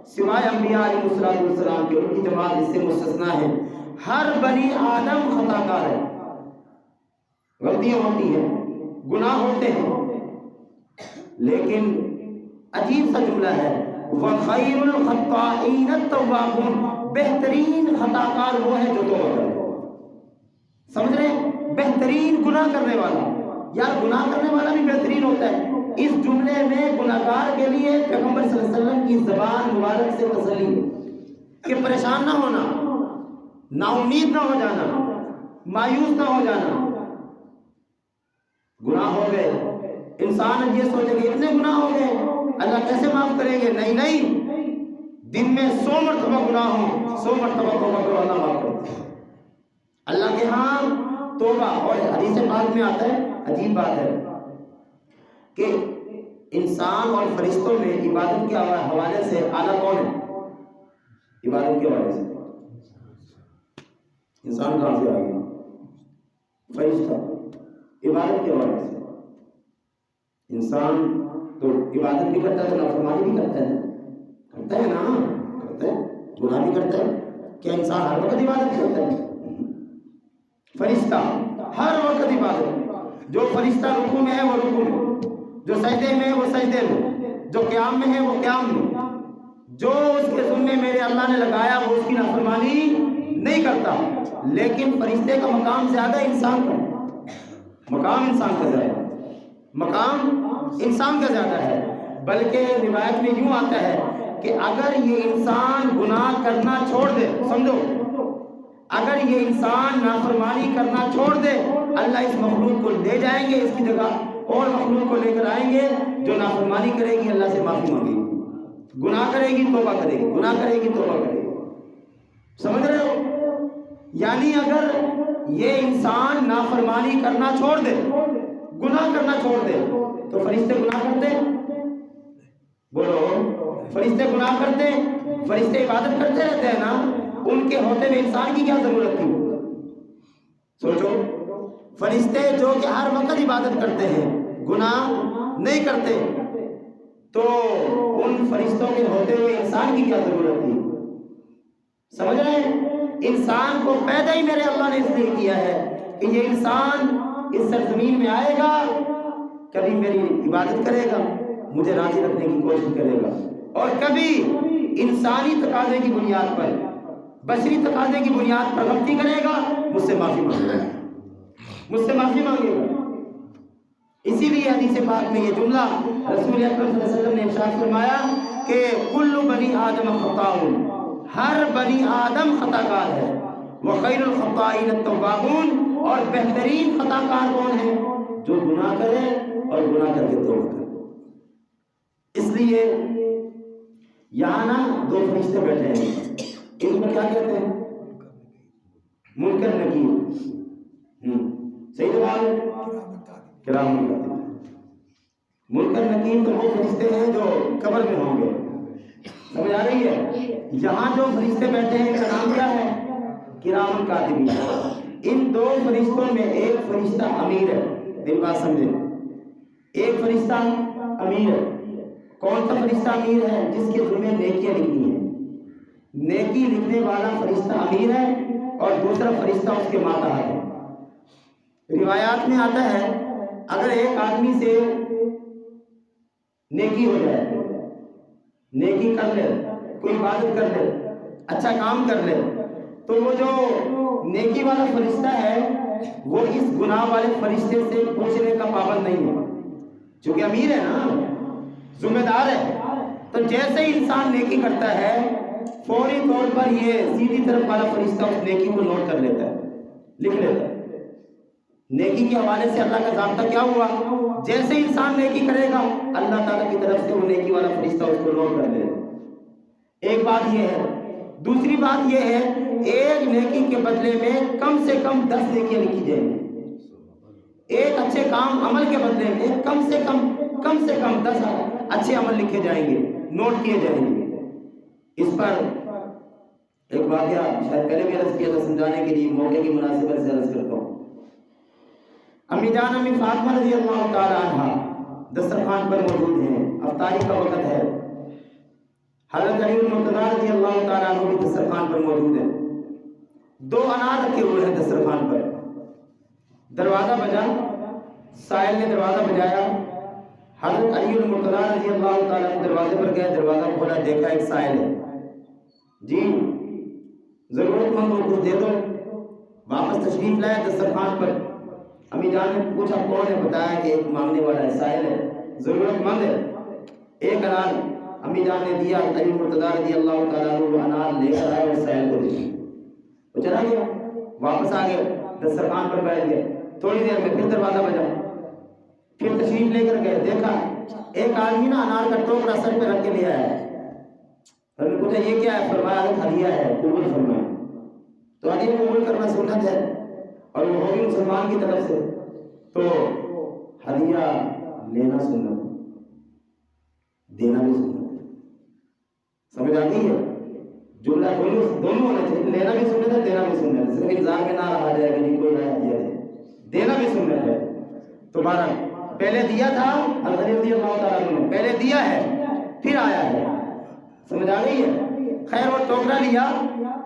سوائے انبیاء علیہ السلام کے، ان کی جماعت اس سے مستثنا ہے، ہر بنی آدم خطا کار ہے، غلطیاں ہوتی ہیں، گناہ ہوتے ہیں. لیکن عجیب سا جملہ ہے وَخَيْرُ الْخَطَّائِينَ التَّوَّابُونَ، بہترین خطا کار وہ ہے جو توبہ کرے. سمجھ رہے ہیں؟ بہترین گناہ کرنے والا، یار گناہ کرنے والا بھی بہترین ہوتا ہے. اس جملے میں گناہگار کے لیے پیغمبر صلی اللہ علیہ وسلم کی زبان مبارک سے تسلی ہے کہ پریشان نہ ہونا، نا امید نہ ہو جانا، مایوس نہ ہو جانا. گناہ ہو گئے، انسان یہ سوچے کہ اتنے گناہ ہو گئے اللہ کیسے معاف کریں گے؟ نہیں، دن میں 100 مرتبہ گناہ ہوں، 100 مرتبہ توبہ کرو، اللہ معاف کرو. اللہ کے ہاں توبہ. اور حدیث پاک میں آتا ہے، عجیب بات ہے کہ انسان اور فرشتوں میں عبادت کے حوالے سے اعلیٰ کون ہے؟ عبادت کے حوالے سے انسان کہاں سے آ گیا؟ فرشتہ. عبادت کے حوالے سے انسان تو عبادت بھی کرتا ہے تو نافرمانی بھی کرتا ہے نا، کرتا ہے، گناہ بھی کرتا ہے. کیا انسان ہر وقت عبادت کرتا ہے؟ فرشتہ ہر وقت عبادت. جو فرشتہ رکوع میں ہے وہ رکوع میں، جو سجدے میں ہے وہ سجدے میں، جو قیام میں ہے وہ قیام میں. جو اس کے ذمے میرے اللہ نے لگایا وہ اس کی نافرمانی نہیں کرتا. لیکن فرشتے کا مقام زیادہ انسان کا، مقام انسان کا زیادہ، مقام انسان کا زیادہ ہے. بلکہ روایت میں یوں آتا ہے کہ اگر یہ انسان گناہ کرنا چھوڑ دے، سمجھو، اگر یہ انسان نافرمانی کرنا چھوڑ دے، اللہ اس مخلوق کو لے جائیں گے، اس کی جگہ اور مخلوق کو لے کر آئیں گے جو نافرمانی کرے گی، اللہ سے معافی مانگے گی، گناہ کرے گی توبہ کرے گی، گناہ کرے گی توبہ کرے گی. سمجھ رہے ہو؟ یعنی اگر یہ انسان نافرمانی کرنا چھوڑ دے، گناہ کرنا چھوڑ دے، تو فرشتے گناہ کرتے؟ بولو، فرشتے گناہ کرتے؟ فرشتے عبادت کرتے رہتے ہیں نا. ان کے ہوتے ہوئے انسان کی کیا ضرورت تھی؟ سوچو، فرشتے جو کہ ہر وقت عبادت کرتے ہیں، گناہ نہیں کرتے، تو ان فرشتوں کے ہوتے ہوئے انسان کی کیا ضرورت تھی؟ سمجھ رہے ہیں؟ انسان کو پیدا ہی میرے اللہ نے اس لیے کیا ہے کہ یہ انسان اس سرزمین میں آئے گا، کبھی میری عبادت کرے گا، مجھے راضی رکھنے کی کوشش کرے گا، اور کبھی انسانی تقاضے کی بنیاد پر، بشری تقاضے کی بنیاد پر غلطی کرے گا، مجھ سے معافی مانگے گا، مجھ سے معافی مانگے گا. اسی لیے حدیث پاک میں یہ جملہ رسول اکرم صلی اللہ علیہ وسلم نے ارشاد فرمایا کہ کل بنی آدم خطاء، ہر بنی آدم خطا کار ہے، وخیر الخطائین التوابون، اور بہترین خطا کار کون ہے؟ جو گناہ کرے اور گناہ کر کے توبہ کرے. اس لیے یہاں نا دو فرشتے بیٹھے ہیں، ان کو کیا کہتے ہیں؟ منکر نکیر. صحیح جواب ہے؟ کرام الکاتبین. منکر نکیر تو وہ فرشتے ہیں جو قبر میں ہوں گے. سمجھ آ رہی ہے؟ یہاں جو فرشتے بیٹھے ہیں ان کا نام کیا ہے؟ کرام الکاتبین. ان دو فرشتوں میں ایک فرشتہ امیر ہے، میری بات سمجھیں، ایک فرشتہ امیر ہے. کون سا فرشتہ امیر ہے؟ جس کے ذمہ نیکیاں لکھنی ہیں. نیکی لکھنے والا فرشتہ امیر ہے اور دوسرا فرشتہ اس کے ماتحت ہے. روایات میں آتا ہے اگر ایک آدمی سے نیکی ہو جائے، نیکی کر لے، کوئی عبادت کر لے، اچھا کام کر لے، تو وہ جو نیکی والا فرشتہ ہے وہ اس گناہ والے فرشتے سے پوچھنے کا پابند نہیں ہے، چونکہ امیر ہے نا، ذمہ دار ہے. تو جیسے ہی انسان نیکی کرتا ہے فوری طور پر یہ سیدھی طرف والا فرشتہ اس نیکی کو نوٹ کر لیتا ہے، لکھ لیتا ہے. نیکی کے حوالے سے اللہ کا ضابطہ کیا ہوا؟ جیسے انسان نیکی کرے گا اللہ تعالیٰ کی طرف سے وہ نیکی والا فرشتہ اس کو نوٹ کر لے. ایک بات یہ ہے. دوسری بات یہ ہے ایک نیکی کے بدلے میں کم سے کم 10 نیکیاں لکھی جائیں گی. ایک اچھے کام عمل کے بدلے میں کم سے کم 10 اچھے عمل لکھے جائیں گے، نوٹ کیے جائیں گے. اس پر ایک واقعہ شاید پہلے بھی عرض کیا تھا، سمجھانے کے لیے موقع کی مناسبت سے عرض کرتا ہوں. امی جان امی فاطمہ رضی اللہ تعالی عنہ دسترخوان پر موجود ہیں، افطاری کا وقت ہے. حضرت علی المرتضیٰ رضی اللہ تعالی عنہ بھی دسترخوان پر موجود ہیں. 2 انار رکھے ہوئے ہیں دسترخوان پر. دروازہ بجا، سائل نے دروازہ بجایا. حضرت علی المرتضیٰ رضی اللہ تعالی عنہ دروازے پر گئے، دروازہ کھولا، دیکھا ایک سائل ہے. جی ضرورت مند ہو کچھ دے دو. واپس تشریف لائے دسترخوان پر. امی جان نے پوچھا کون ہے؟ بتایا کہ ایک مانگنے والا ہے، سائل ہے، ضرورت مند ہے. ایک انار امی جان نے دیا. علی مرتضیٰ رضی اللہ تعالیٰ عنہ وہ انار لے کر آئے اور سائل کو دیا. وہ چلا گیا، واپس آ گئے، دسترخوان پر بیٹھ گئے. تھوڑی دیر میں پھر دروازہ بجا، پھر تشریف لے کر گئے. دیکھا ایک آدمی نا انار کا ٹوکرا سر پہ رکھ کے لیا ہے. انہوں نے پوچھا یہ کیا ہے؟ فرمایا ہدیہ ہے، قبول فرمائے. تو ہدیہ قبول کرنا سنت ہے اور وہ ہوگی مسلمان کی طرف سے، تو ہدیہ لینا سنت ہے، دینا بھی سنت ہے. سمجھ آ گئی ہے؟ جملہ دونوں ہونا چاہیے، لینا بھی سنت ہے، دینا بھی سنت ہے. صرف الزام میں نہ رہا جائے کہ نہیں کوئی نیا ہدیہ دے، دینا بھی سنت ہے. تو بہرحال پہلے دیا تھا حضرت رضی اللہ تعالیٰ عنہ نے، پہلے دیا ہے پھر آیا ہے. سمجھ آ گئی ہے؟ خیر وہ ٹوکرا لیا،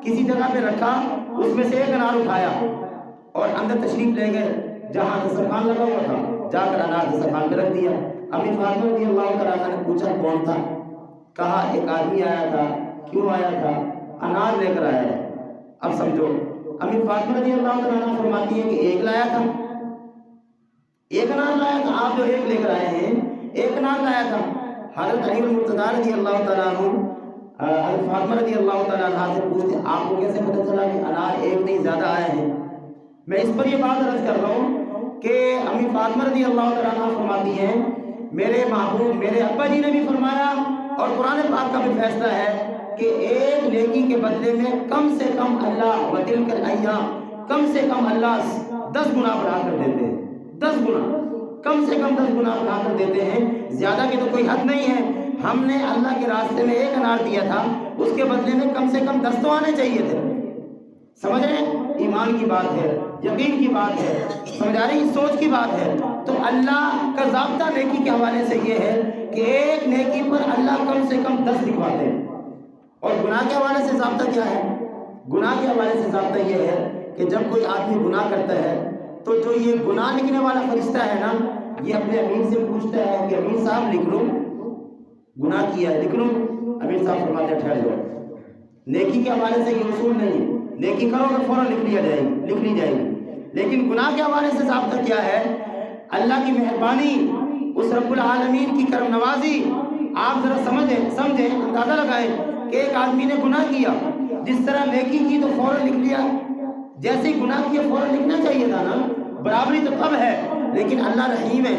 کسی جگہ پہ رکھا، اس میں سے ایک انار اٹھایا اور اندر تشریف لے گئے جہاں دسترخوان لگا ہوا تھا. جا کر انار دسترخوان پہ رکھ دیا. امی فاطمہ رضی اللہ تعالیٰ عنہ نے پوچھا کون تھا؟ کہا ایک آدمی آیا تھا. کیوں آیا تھا؟ انار لے کر آیا ہے. اب سمجھو امی فاطمہ رضی اللہ تعالیٰ عنہ فرماتی ہے کہ ایک لایا تھا، ایک انار لایا تھا. آپ جو ایک لے کر آئے ہیں ایک انار لایا تھا. حضرت علی المرتضیٰ رضی اللہ تعالیٰ عنہ حضرت فاطمہ رضی اللہ تعالیٰ عنہ سے پوچھتے آپ کو کیسے پتہ چلا کہ انار ایک نہیں زیادہ آئے ہیں؟ میں اس پر یہ بات عرض کر رہا ہوں کہ امی فاطمہ رضی اللہ تعالیٰ عنہ فرماتی ہیں میرے محبوب میرے ابا جی نے بھی فرمایا اور قرآن پاک کا بھی فیصلہ ہے کہ ایک نیکی کے بدلے میں کم سے کم اللہ وتلک الایام کم سے کم اللہ 10 گنا بڑھا کر دیتے ہیں. 10 گنا کم سے کم 10 گنا بڑھا کر دیتے ہیں. زیادہ کی تو کوئی حد نہیں ہے. ہم نے اللہ کے راستے میں ایک انار دیا تھا، اس کے بدلے میں کم سے کم 10 تو آنے چاہیے تھے. سمجھ رہے ہیں؟ ایمان کی بات ہے، یقین کی بات ہے، سمجھ آ رہی سوچ کی بات ہے. تو اللہ کا ضابطہ نیکی کے حوالے سے یہ ہے کہ ایک نیکی پر اللہ کم سے کم 10 لکھواتے ہیں. اور گناہ کے حوالے سے ضابطہ کیا ہے؟ گناہ کے حوالے سے ضابطہ یہ ہے کہ جب کوئی آدمی گناہ کرتا ہے تو جو یہ گناہ لکھنے والا فرشتہ ہے نا، یہ اپنے امیر سے پوچھتا ہے کہ امیر صاحب لکھ لوں، گناہ کیا ہے لکھ لوں. امیر صاحب فرماتے ہیں ٹھہر جاؤ. نیکی کے حوالے سے یہ اصول نہیں ہے، نیکی کرو تو فوراً لکھ لی جائے گی. لیکن گناہ کے حوالے سے ضابطہ کیا ہے؟ اللہ کی مہربانی، اس رب العالمین کی کرم نوازی. آپ ذرا سمجھیں اندازہ لگائیں کہ ایک آدمی نے گناہ کیا، جس طرح نیکی کی تو فوراً لکھ لیا، جیسے ہی گناہ کیا فوراً لکھنا چاہیے تھا نا. برابری تو تب ہے، لیکن اللہ رحیم ہے،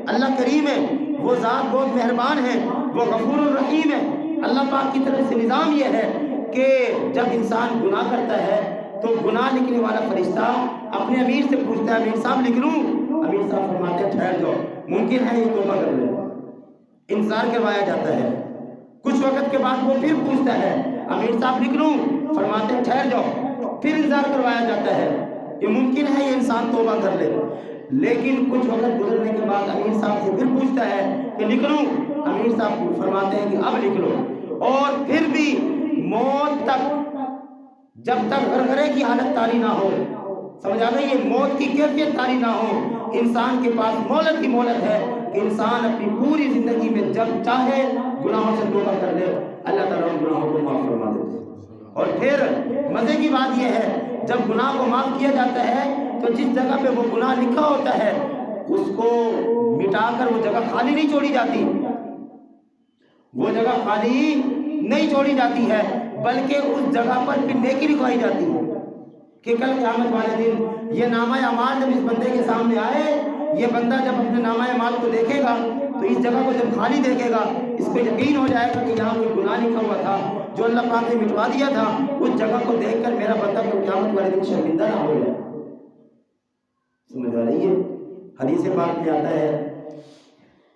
اللہ کریم ہے، وہ ذات بہت مہربان ہے، وہ غفور الرحیم ہے. اللہ پاک کی طرف سے نظام یہ ہے کہ جب انسان گناہ کرتا ہے تو گناہ لکھنے والا فرشتہ اپنے امیر سے پوچھتا ہے امیر صاحب لکھ لوں؟ امیر صاحب فرماتے ہیں ٹھہر جاؤ، ممکن ہے یہ توبہ کر لے. انتظار کروایا جاتا ہے. کچھ وقت کے بعد وہ پھر پوچھتا ہے امیر صاحب لکھ لوں؟ فرماتے ہیں ٹھہر جاؤ. پھر انتظار کروایا جاتا ہے کہ ممکن ہے یہ انسان توبہ کر لے. لیکن کچھ وقت گزرنے کے بعد امیر صاحب سے پھر پوچھتا ہے کہ لکھ لوں؟ امیر صاحب فرماتے ہیں کہ اب لکھ لو. اور پھر بھی موت تک، جب تک غرغرے کی حالت طاری نہ ہو، سمجھ آ گئی؟ یہ موت کی کیفیت طاری نہ ہو، انسان کے پاس مہلت کی مہلت ہے کہ انسان اپنی پوری زندگی میں جب چاہے گناہوں سے توبہ کر لے، اللہ تعالیٰ ان گناہوں کو معاف فرما دیتے. اور پھر مزے کی بات یہ ہے جب گناہ کو معاف کیا جاتا ہے تو جس جگہ پہ وہ گناہ لکھا ہوتا ہے اس کو مٹا کر وہ جگہ خالی نہیں چھوڑی جاتی، وہ جگہ خالی نہیں چھوڑی جاتی ہے، بلکہ اس جگہ پر پھر نیکی لکھوائی جاتی ہے کہ کل قیامت والے دن یہ نامہ اعمال جب اس بندے کے سامنے آئے، یہ بندہ جب اپنے نامہ اعمال کو دیکھے گا تو اس جگہ کو جب خالی دیکھے گا اس کو یقین ہو جائے گا کہ یہاں کوئی گناہ لکھا ہوا تھا جو اللہ پاک نے مٹوا دیا تھا. اس جگہ کو دیکھ کر میرا بندہ کو قیامت والے دن شرمندہ نہ ہو جائے. سمجھ آ رہی ہے؟ حدیث پاک میں آتا ہے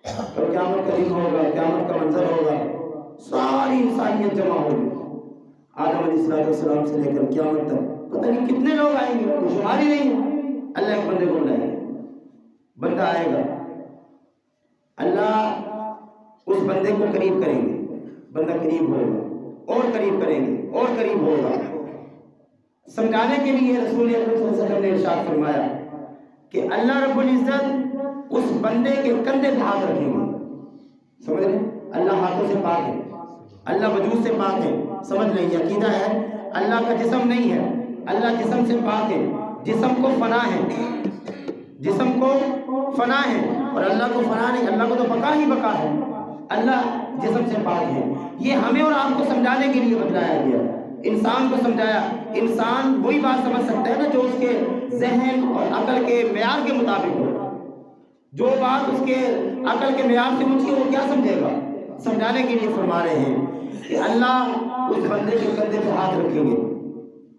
اور قیامت کا دن ہوگا، قیامت کا منظر ہوگا، ساری انسانیت جمع ہوگی، آدم علیہ السلام سے لے کر قیامت تک پتہ نہیں کتنے لوگ آئیں گے، کوئی شمار ہی نہیں ہے. اللہ ایک بندے کو بلائے گا، بندہ آئے گا، اللہ اس بندے کو قریب کریں گے، بندہ قریب ہوگا اور قریب کریں گے اور قریب ہوگا. سمجھانے کے لیے رسول اکرم صلی اللہ علیہ وسلم نے ارشاد فرمایا کہ اللہ رب العزت اس بندے کے کندھے پہ ہاتھ رکھیں گے. سمجھ رہے ہیں؟ اللہ ہاتھوں سے پاک ہے، اللہ وجود سے پاک ہے. سمجھ لیں یہ عقیدہ ہے. اللہ کا جسم نہیں ہے، اللہ جسم سے پاک ہے، جسم کو فنا ہے، جسم کو فنا ہے اور اللہ کو فنا نہیں، اللہ کو تو بقا ہی بقا ہے. اللہ جسم سے پاک ہے. یہ ہمیں اور آپ کو سمجھانے کے لیے بتلایا گیا، انسان کو سمجھایا. انسان وہی بات سمجھ سکتا ہے نا جو اس کے ذہن اور عقل کے معیار کے مطابق ہو. جو بات اس کے عقل کے معیار سے اونچی ہو وہ کیا سمجھے گا؟ سمجھانے کے لیے فرما رہے ہیں کہ اللہ اس بندے کے کندھے پہ ہاتھ رکھیں گے،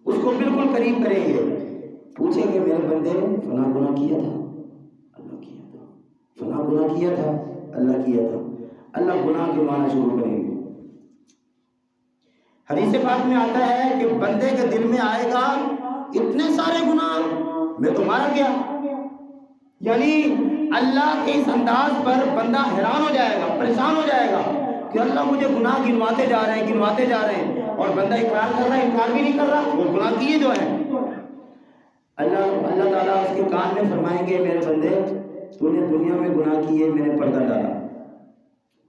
اس کو بالکل قریب کریں گے، پوچھیں گے میرے بندے فلاں گناہ کیا تھا؟ اللہ کیا تھا. فلاں گناہ کیا تھا؟ اللہ کیا تھا. اللہ گناہ کے معنی شروع کریں گے. حدیث پاک میں آتا ہے کہ بندے کے دل میں آئے گا اتنے سارے گناہ میں تو مارا گیا. یعنی اللہ کے اس انداز پر بندہ حیران ہو جائے گا، پریشان ہو جائے گا کہ اللہ مجھے گناہ گنواتے جا رہے ہیں اور بندہ اقرار کر رہا ہے، انکار بھی نہیں کر رہا، وہ گناہ کیے جو ہیں. اللہ تعالیٰ اس کے کان میں فرمائیں گے میرے بندے تو نے دنیا میں گناہ کیے، میں نے پردہ ڈالا،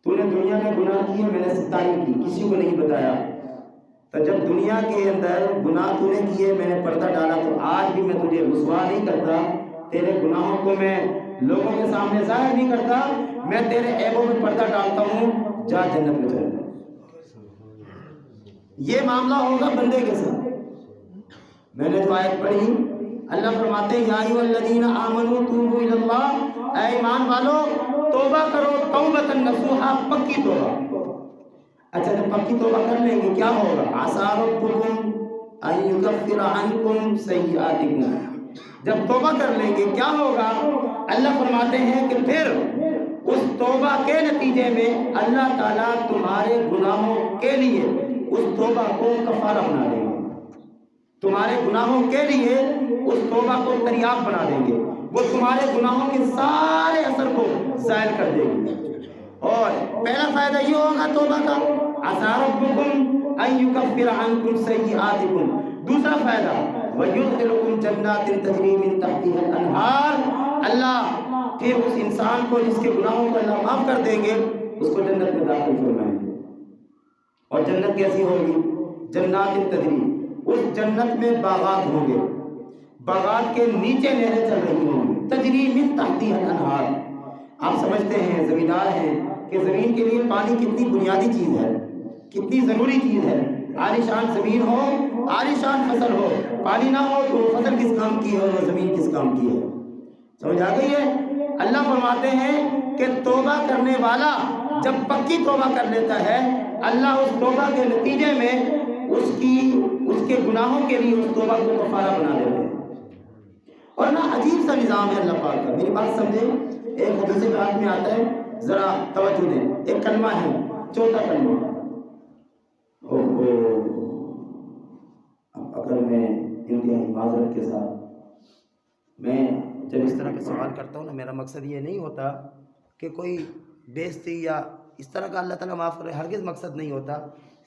تو نے دنیا میں گناہ کیے، میں نے ستائی کی، کسی کو نہیں بتایا. تو جب دنیا کے اندر گناہ تو نے کیے، میں نے پردہ ڈالا، تو آج بھی میں تجھے رسوا نہیں کرتا، تیرے گناہوں کو میں لوگوں کے سامنے ظاہر نہیں کرتا، میں تیرے عیبوں میں پردہ ڈالتا ہوں، جا جنت میں چلے جا. یہ معاملہ ہوگا بندے کے ساتھ. میں نے جو آیت پڑھی، اللہ فرماتے ہیں یا ایھا الذین آمنوا توبوا الی اللہ، اے ایمان والو توبہ کرو، توبۃ نصوحا، پکی توبہ. اچھا جب پکی توبہ کر لیں گے کیا ہوگا؟ عسیٰ ربکم ان یکفر عنکم سیئاتکم. جب توبہ کر لیں گے کیا ہوگا؟ اللہ فرماتے ہیں کہ پھر اس توبہ کے نتیجے میں اللہ تعالیٰ تمہارے گناہوں کے لیے اس توبہ کو کفارہ بنا دیں گے. تمہارے گناہوں کے لیے اس توبہ کو دریافت بنا دیں گے. وہ تمہارے گناہوں کے سارے اثر کو زائل کر دیں گے. اور پہلا فائدہ یہ ہوگا توبہ کا، عسیٰ ربکم ان یکفر عنکم سیئاتکم. دوسرا فائدہ وَيُدْخِلُكُمْ جَنَّاتٍ تَجْرِی مِن تَحْتِہَا الْأَنْہَارُ. اللہ پھر اس انسان کو جس کے گناہوں کو اللہ معاف کر دیں گے اس کو جنت میں داخل فرمائیں گے. اور جنت کیسی ہوگی؟ جنات تجری، اس جنت میں باغات ہوں گے، باغات کے نیچے نہریں چل رہی ہوں گی، تجری من تحتہا الانہار. آپ سمجھتے ہیں زمیندار ہیں کہ زمین کے لیے پانی کتنی بنیادی چیز ہے، کتنی ضروری چیز ہے. عالیشان زمین ہو، عالیشان فصل ہو، پانی نہ ہو تو فصل کس کام کی ہے اور وہ زمین کس کام کی ہے؟ سمجھ آ گئی ہے؟ اللہ فرماتے ہیں کہ توبہ کرنے والا جب پکی توبہ کر لیتا ہے، اللہ اس توبہ کے نتیجے میں اس کے گناہوں کے لیے اس توبہ کو کفارہ بنا دیتے ہیں. اور نا عجیب سا نظام ہے اللہ پاک کا. میری بات سمجھیں، ایک حدیث پاک میں آتا ہے، ذرا توجہ دیں. ایک کلمہ ہے، چوتھا کلمہ. اب اگر میں انتہائی معذرت کے ساتھ، میں جب اس طرح کے سوال کرتا ہوں نا، میرا مقصد یہ نہیں ہوتا کہ کوئی بےعزتی یا اس طرح کا اللہ تعالیٰ معاف کرے، ہرگز مقصد نہیں ہوتا،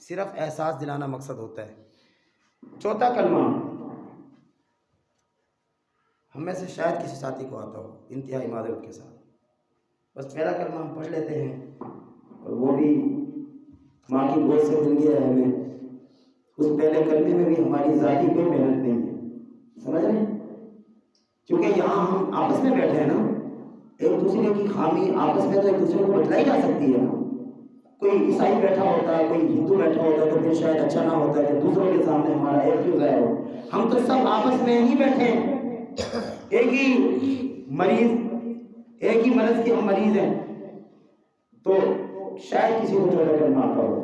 صرف احساس دلانا مقصد ہوتا ہے. چوتھا کلمہ ہم میں سے شاید کسی ساتھی کو آتا ہو، انتہائی معذرت کے ساتھ. بس پہلا کلمہ ہم پڑھ لیتے ہیں، اور وہ بھی ماں کی گود سے مل گیا ہے ہمیں. اس پہلے کلمے میں بھی ہماری ذاتی کوئی محنت نہیں ہے، سمجھ رہے ہیں؟ کیونکہ یہاں ہم آپس میں بیٹھے ہیں نا، ایک دوسرے کی خامی آپس میں تو ایک دوسرے کو بتلائی جا سکتی ہے نا. کوئی عیسائی بیٹھا ہوتا ہے، کوئی ہندو بیٹھا ہوتا ہے تو پھر شاید اچھا نہ ہوتا ہے کہ دوسروں کے سامنے ہمارا ایک کیوں ظاہر ہو. ہم تو سب آپس میں ہی بیٹھے ہیں، ایک ہی مرض کے ہم مریض ہیں. تو شاید کسی کو چوتھا کلمہ آتا ہو.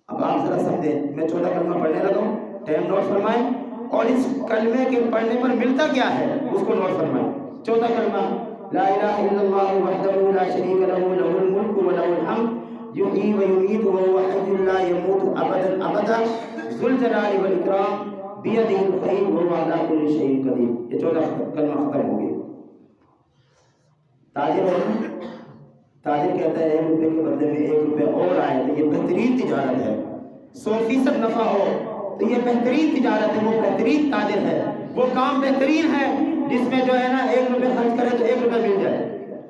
اب آپ ذرا سمجھیں، میں چوتھا کلمہ پڑھنے لگا ہوں، ٹائم نوٹ فرمائیں، اور اس کلمے کے پڑھنے پر ملتا کیا ہے اس کو نوٹ فرمائیں. چوتھا کلمہ لا الہ الا اللہ وحدہ لا شریک لہ لہ الملک و لہ الحمد یحیی و یمیت وہو حی لا یموت ابدا ابدا ذو الجلال والاکرام بیدہ الخیر وہو علی کل شیء قدیر. یہ چوتھا کلمہ ختم ہو گیا. تاجر ہونا، تاجر کہتا ہے 1 روپے کے بدلے میں 1 روپے اور آئے تو یہ بہترین تجارت ہے. 100% نفع ہو تو یہ بہترین تجارت ہے، وہ بہترین تاجر ہے. وہ کام بہترین ہے جس میں جو ہے نا 1 روپے خرچ کرے تو 1 روپے مل جائے،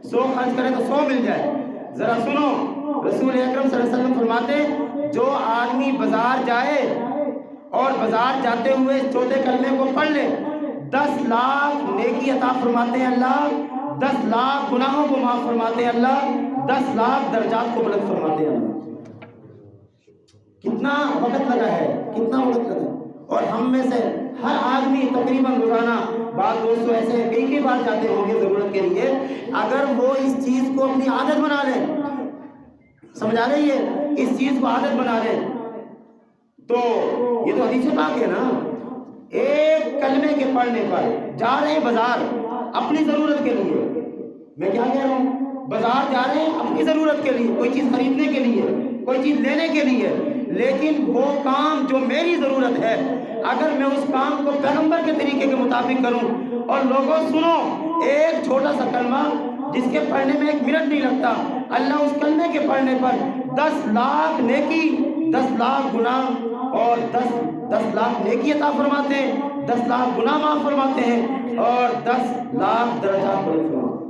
100 خرچ کرے تو 100 مل جائے. ذرا سنو، رسول اکرم صلی اللہ علیہ وسلم فرماتے جو آدمی بازار جائے اور بازار جاتے ہوئے چوتھے کلمے کو پڑھ لے، 10 لاکھ نیکی عطا فرماتے ہیں اللہ، 10 لاکھ گناہوں کو معاف فرماتے ہیں اللہ، 10 لاکھ درجات کو بلند فرماتے ہیں اللہ. کتنا وقت لگا ہے، کتنا وقت لگا. اور ہم میں سے ہر آدمی تقریباً روزانہ، بعض دوستوں ایسے کئی بار جاتے ہوں گے ضرورت کے لیے. اگر وہ اس چیز کو اپنی عادت بنا لیں، سمجھ آ رہی ہے، اس چیز کو عادت بنا لیں تو یہ تو حدیث پاک ہے نا. ایک کلمے کے پڑھنے پر جا رہے ہیں بازار اپنی ضرورت کے لیے، میں کیا کہہ رہا ہوں، بازار جا رہے ہیں اپنی ضرورت کے لیے، کوئی چیز خریدنے کے لیے، کوئی چیز لینے کے لیے، لیکن وہ کام جو میری ضرورت ہے اگر میں اس کام کو پیغمبر کے طریقے کے مطابق کروں. اور لوگوں سنو، ایک چھوٹا سا کلمہ جس کے پڑھنے میں 1 منٹ نہیں لگتا، اللہ اس کلمے کے پڑھنے پر 10 لاکھ نیکی، 10 لاکھ گناہ اور 10 لاکھ نیکی عطا فرماتے ہیں، 10 لاکھ گناہ معاف فرماتے ہیں اور 10 لاکھ درجات بلند فرماتے ہیں.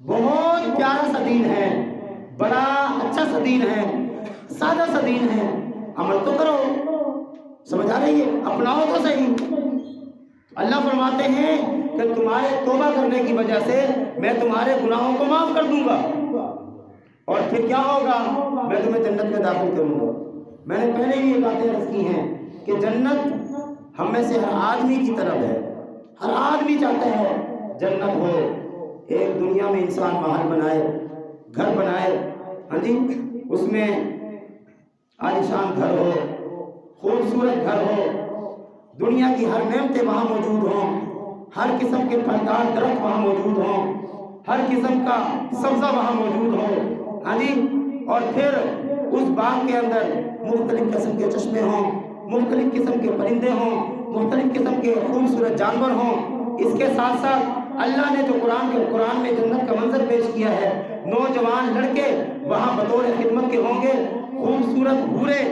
بہت پیارا سا دین ہے، بڑا اچھا سا دین ہے، سادہ سا دین ہے، عمل تو کرو۔ سمجھ آ رہی ہے؟ اپناؤ تو صحیح۔ اللہ فرماتے ہیں کہ تمہارے توبہ کرنے کی وجہ سے میں تمہارے گناہوں کو معاف کر دوں گا، اور پھر کیا ہوگا؟ میں تمہیں جنت میں داخل کروں گا۔ میں نے پہلے بھی یہ باتیں عرض کی ہیں کہ جنت ہم میں سے ہر آدمی کی طرف ہے، ہر آدمی چاہتا ہے جنت ہو، ایک دنیا میں انسان محل بنائے، گھر بنائے، ہاں جی، اس میں عالیشان گھر ہو، خوبصورت گھر ہو، دنیا کی ہر نعمتیں وہاں موجود ہوں، ہر قسم کے پھلدار درخت وہاں موجود ہوں، ہر قسم کا سبزہ وہاں موجود ہو، ہاں جی، اور پھر اس باغ کے اندر مختلف قسم کے چشمے ہوں، مختلف قسم کے پرندے ہوں، مختلف قسم کے خوبصورت جانور ہوں۔ اس کے ساتھ ساتھ اللہ نے جو قرآن میں جنت کا منظر پیش کیا ہے، نوجوان لڑکے وہاں بطور خدمت کے ہوں گے، خوبصورت حوریں،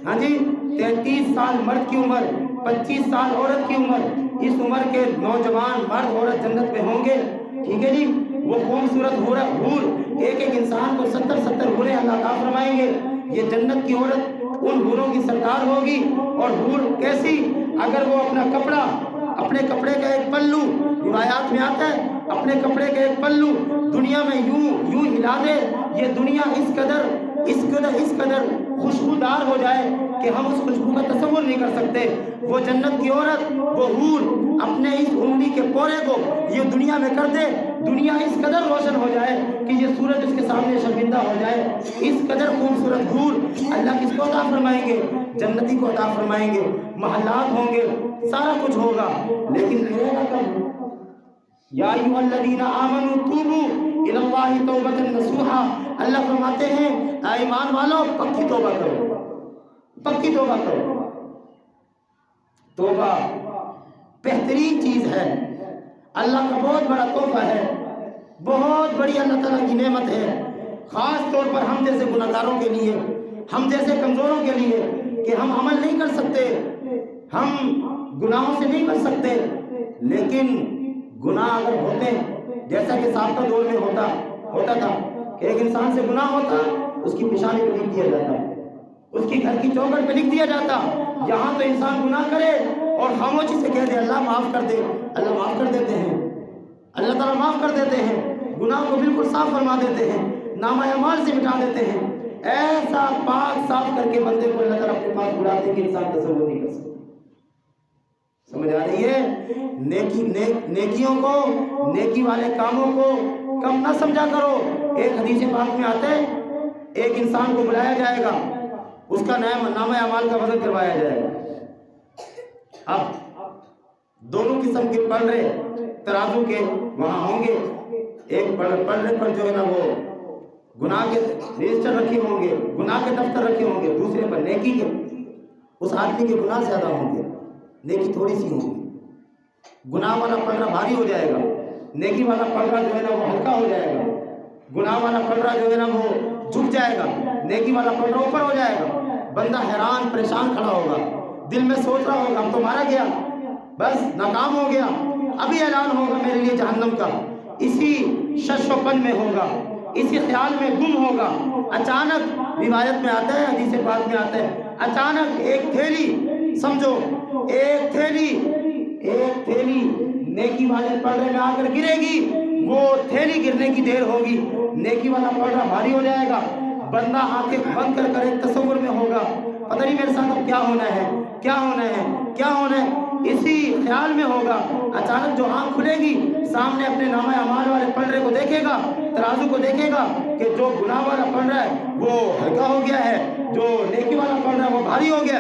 ہاں جی، 33 سال مرد کی عمر، 25 سال عورت کی عمر، اس عمر کے نوجوان مرد عورت جنت میں ہوں گے، ٹھیک ہے جی۔ وہ خوبصورت حور ایک ایک انسان کو 70 حوریں اللہ عطا فرمائیں گے۔ یہ جنت کی عورت ان حوروں کی سردار ہوگی، اور حور کیسی؟ اگر وہ اپنا کپڑا، اپنے کپڑے کا ایک پلو، روایات میں آتا ہے اپنے کپڑے کا ایک پلو دنیا میں یوں ہلا دے، یہ دنیا اس قدر خوشبودار ہو جائے کہ ہم اس خوشبو کا تصور نہیں کر سکتے۔ وہ جنت کی عورت، وہ حور اپنے اس انگلی کے پورے کو یہ دنیا میں کر دے، دنیا اس قدر روشن ہو جائے کہ یہ سورج اس کے سامنے شرمندہ ہو جائے۔ اس قدر خوبصورت حور اللہ کس کو عطا فرمائیں گے؟ جنتی کو عطا فرمائیں گے۔ محلات ہوں گے، سارا کچھ ہوگا، لیکن ملے گا کب؟ یا ایھا الذین آمنوا توبوا الی اللہ توبۃ نصوحا، اللہ فرماتے ہیں اے ایمان والو پکی توبہ کرو، پکی توبہ کرو۔ توبہ بہترین چیز ہے، اللہ کا بہت بڑا تحفہ ہے، بہت بڑی اللہ تعالیٰ کی نعمت ہے، خاص طور پر ہم جیسے گناہ گاروں کے لیے، ہم جیسے کمزوروں کے لیے کہ ہم عمل نہیں کر سکتے، ہم گناہوں سے نہیں بچ سکتے، لیکن گناہ اگر ہوتے، جیسا کہ سابقہ دور میں ہوتا تھا کہ ایک انسان سے گناہ ہوتا، اس کی پیشانی پہ لکھ دیا جاتا، اس کی گھر کی چوکھٹ پہ لکھ دیا جاتا۔ یہاں تو انسان گناہ کرے اور خاموشی سے کہہ دے اللہ معاف کر دے، اللہ معاف کر دیتے ہیں، اللہ تعالیٰ معاف کر دیتے ہیں، گناہ کو بالکل صاف فرما دیتے ہیں، نامہ اعمال سے مٹا دیتے ہیں۔ ایسا پاک صاف کر کے بندے کو اللہ تعالیٰ اپنے پاس بلاتے کہ انسان تصور نہیں کر سکتا۔ سمجھ آ رہی ہے؟ نیکیوں کو، نیکی والے کاموں کو کم نہ سمجھا کرو۔ ایک حدیث پاک میں آتا ہے ایک انسان کو بلایا جائے گا، اس کا نامہ اعمال کا وزن کروایا جائے گا۔ اب دونوں قسم کے پلڑے ترازو کے وہاں ہوں گے، ایک پلڑے پر جو ہے نا وہ گناہ کے رجسٹر رکھے ہوں گے، گناہ کے دفتر رکھے ہوں گے، دوسرے پر نیکی کے۔ اس آدمی کے گناہ زیادہ ہوں گے، نیکی تھوڑی سی ہوگی۔ گناہ والا پلڑا بھاری ہو جائے گا، نیکی والا پلڑا جو ہے نا وہ ہلکا ہو جائے گا۔ گناہ والا پلڑا جو ہے نا وہ جھک جائے گا، نیکی والا پلڑا اوپر ہو جائے گا۔ بندہ حیران پریشان کھڑا ہوگا، دل میں سوچ رہا ہوگا اب تو مارا گیا، بس ناکام ہو گیا، ابھی اعلان ہوگا میرے لیے جہنم کا۔ اسی شش و پن میں ہوگا، اسی خیال میں گم ہوگا۔ اچانک روایت میں آتا ہے، حدیث پاک میں آتا ہے، اچانک ایک تھیلی، سمجھو ایک تھیلی نیکی والے پلڑے میں آ کر گرے گی، وہ تھیلی گرنے کی دیر ہوگی، نیکی والا پلڑا بھاری ہو جائے گا، بندہ آنکھیں بند کر کر ایک تصور میں ہوگا پتہ نہیں میرے ساتھ اب کیا ہونا ہے، کیا ہونا ہے، کیا ہونا ہے، اسی خیال میں ہوگا۔ اچانک جو آنکھ کھلے گی، سامنے اپنے نامہ اعمال والے پلڑے کو دیکھے گا، ترازو کو دیکھے گا کہ جو گناہ والا پلڑا ہے وہ ہلکا ہو گیا ہے، جو نیکی والا پلڑا ہے وہ بھاری ہو گیا۔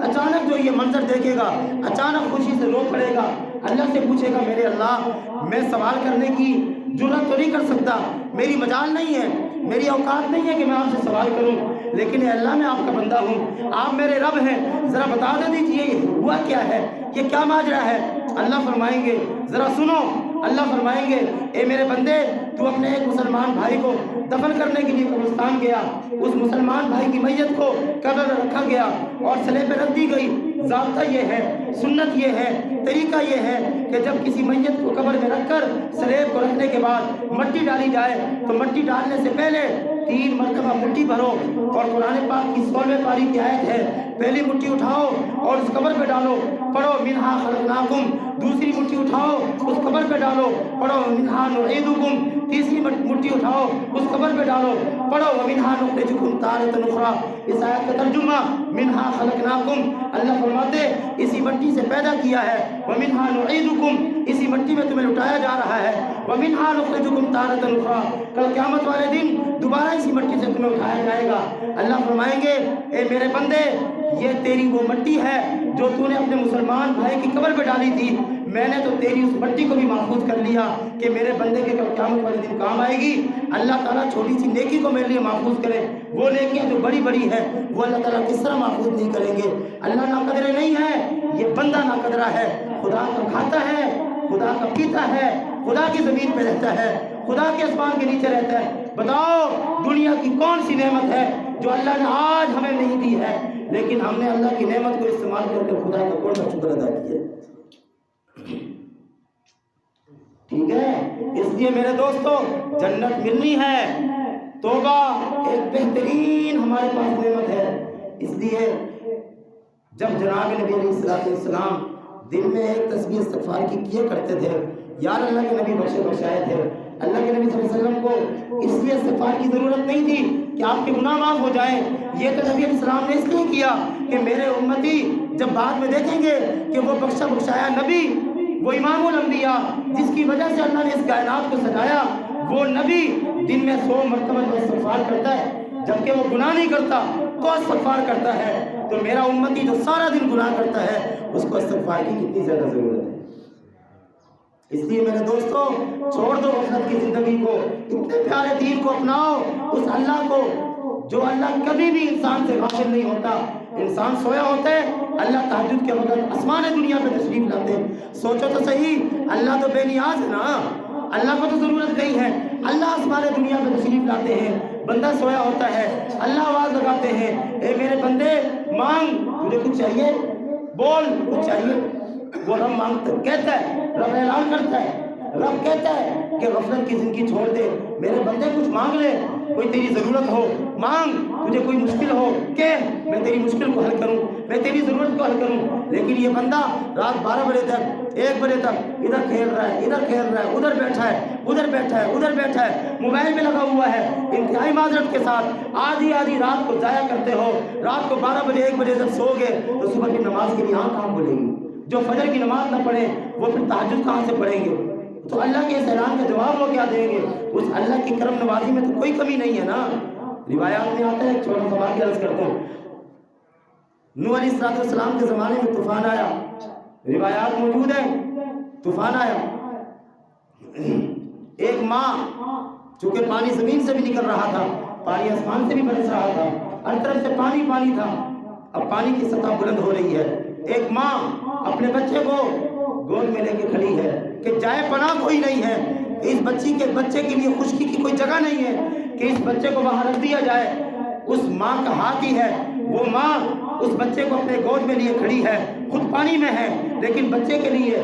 اچانک جو یہ منظر دیکھے گا، اچانک خوشی سے رو پڑے گا، اللہ سے پوچھے گا میرے اللہ میں سوال کرنے کی جرات تو نہیں کر سکتا، میری مجال نہیں ہے، میری اوقات نہیں ہے کہ میں آپ سے سوال کروں، لیکن اے اللہ میں آپ کا بندہ ہوں، آپ میرے رب ہیں، ذرا بتا دیجیے یہ ہوا کیا ہے، یہ کیا ماجرا ہے۔ اللہ فرمائیں گے ذرا سنو، اللہ فرمائیں گے اے میرے بندے تو اپنے ایک مسلمان بھائی کو دفن کرنے کے لیے قبرستان گیا، اس مسلمان بھائی کی میت کو قبر میں رکھا گیا اور سلے پہ رکھ دی گئی، ضابطہ یہ ہے، سنت یہ ہے، طریقہ یہ ہے کہ جب کسی میت کو قبر میں رکھ کر سلیب کو رکھنے کے بعد مٹی ڈالی جائے تو مٹی ڈالنے سے پہلے 3 مرتبہ مٹی بھرو، اور قرآن پاک کی 16ویں پاری کی آیت ہے، پہلی مٹی اٹھاؤ اور اس قبر پہ ڈالو، پڑھو منہا خلقناکم، دوسری مٹی اٹھاؤ اس قبر پہ ڈالو، پڑھو منہا نعیدکم، تیسری مٹی اٹھاؤ اس قبر پہ ڈالو، پڑھو ومنہا نخرجکم تارۃ اخری۔ اس آیت کا ترجمہ منہا خلقناکم، اللہ فرماتے اسی مٹی سے پیدا کیا ہے، ومنہا نعیدکم، اسی مٹی میں تمہیں لٹایا جا رہا ہے، ومنہا نخرجکم تارۃ اخری، کل قیامت والے دن دوبارہ اسی مٹی سے تمہیں اٹھایا جائے گا۔ اللہ فرمائیں گے اے میرے بندے، یہ تیری وہ مٹی ہے جو تو نے اپنے مسلمان بھائی کی قبر پہ ڈالی تھی، میں نے تو تیری اس مٹی کو بھی محفوظ کر لیا کہ میرے بندے کے کل قیامت والے دن کام آئے گی۔ اللہ تعالیٰ چھوٹی سی نیکی کو میرے لیے محفوظ کرے، وہ نیکیاں جو بڑی بڑی ہے وہ اللہ تعالیٰ کس طرح محفوظ نہیں کریں گے؟ اللہ ناقدر نہیں ہے، یہ بندہ ناقدرہ ہے، خدا کا کھاتا ہے، خدا کا پیتا ہے، خدا کی زمین پہ رہتا ہے، خدا کے آسمان کے نیچے رہتا ہے۔ بتاؤ دنیا کی کون سی نعمت ہے جو اللہ نے آج ہمیں نہیں دی ہے، لیکن ہم نے اللہ کی نعمت کو استعمال کر کے خدا کا کون سا شکر ادا کیا؟ ٹھیک ہے، اس لیے میرے دوستو جنت ملنی ہے، توبہ ایک بہترین ہمارے پاس نعمت ہے۔ اس لیے جب جناب نبی علیہ السلام دن میں ایک تسبیح استغفار کی کیا کرتے تھے، یار اللہ کے نبی بخشائے تھے، اللہ کے نبی صلی اللہ علیہ وسلم کو اس لیے استغفار کی ضرورت نہیں تھی کہ آپ کے گناہ معاف ہو جائیں، یہ تو نبی علیہ السلام نے اس لیے کیا کہ میرے امتی جب بعد میں دیکھیں گے کہ وہ بخشایا نبی، وہ امام الانبیاء جس کی وجہ سے اللہ نے اس کائنات کو سجایا، وہ نبی دن میں 100 مرتبہ جو استغفار کرتا ہے جبکہ وہ گناہ نہیں کرتا تو استغفار کرتا ہے، تو میرا امتی جو سارا دن گناہ کرتا ہے اس کو استغفار کی کتنی زیادہ ضرورت ہے۔ اس لیے میرے دوستو چھوڑ دو غفلت کی زندگی کو، اتنے پیارے دین کو اپناؤ، اس اللہ کو جو اللہ کبھی بھی انسان سے غافل نہیں ہوتا۔ انسان سویا ہوتا ہے، اللہ تہجد کے وقت آسمان دنیا پہ تشریف لاتے ہیں۔ سوچو تو صحیح، اللہ تو بے نیاز ہے نا، اللہ کو تو ضرورت نہیں ہے، اللہ آسمان دنیا پہ تشریف لاتے ہیں، بندہ سویا ہوتا ہے، اللہ آواز لگاتے ہیں اے میرے بندے مانگ، تجھے کچھ چاہیے بول، کچھ چاہیے، وہ رب مانگتا کہتا ہے، رب اعلان کرتا ہے، رب کہتا ہے کہ غفلت کی زندگی چھوڑ دے، میرے بندے کچھ مانگ لے، کوئی تیری ضرورت ہو مانگ، تجھے کوئی مشکل ہو کہ میں تیری مشکل کو حل کروں، میں تیری ضرورت کو حل کروں۔ لیکن یہ بندہ رات 12 بجے تک 1 بجے تک ادھر کھیل رہا ہے، ادھر کھیل رہا ہے، ادھر بیٹھا ہے، ادھر بیٹھا ہے، ادھر بیٹھا ہے، موبائل میں لگا ہوا ہے، انتہائی معذرت کے ساتھ آدھی رات کو ضائع کرتے ہو۔ رات کو 12 بجے 1 بجے جب سو گے تو صبح کی نماز کے لیے آنکھ کہاں کھلے گی؟ جو فجر کی نماز نہ پڑھے وہ پھر تہجد کہاں سے پڑھیں گے؟ تو اللہ کے اس اعلان کا جواب وہ کیا دیں گے؟ اس اللہ کی کرم نوازی میں تو کوئی کمی نہیں ہے نا۔ روایات میں آتا ہے، ایک چھوٹا سا واقعہ عرض کرتا ہوں۔ نوح علیہ السلام کے زمانے میں طوفان آیا، روایات موجود ہیں، طوفان آیا، ایک ماں، چونکہ پانی زمین سے بھی نکل رہا تھا، پانی آسمان سے بھی برس رہا تھا، ہر طرف سے پانی پانی تھا، اب پانی کی سطح بلند ہو رہی ہے، ایک ماں اپنے بچے کو گود میں لے کے کھڑی ہے کہ جائے پناہ کوئی نہیں ہے، اس بچے کے لیے خشکی کی کوئی جگہ نہیں ہے کہ اس بچے کو وہاں رکھ دیا جائے۔ اس ماں کا ہاتھ ہی ہے، وہ ماں اس بچے کو اپنے گود میں لیے کھڑی ہے، خود پانی میں ہے، لیکن بچے کے لیے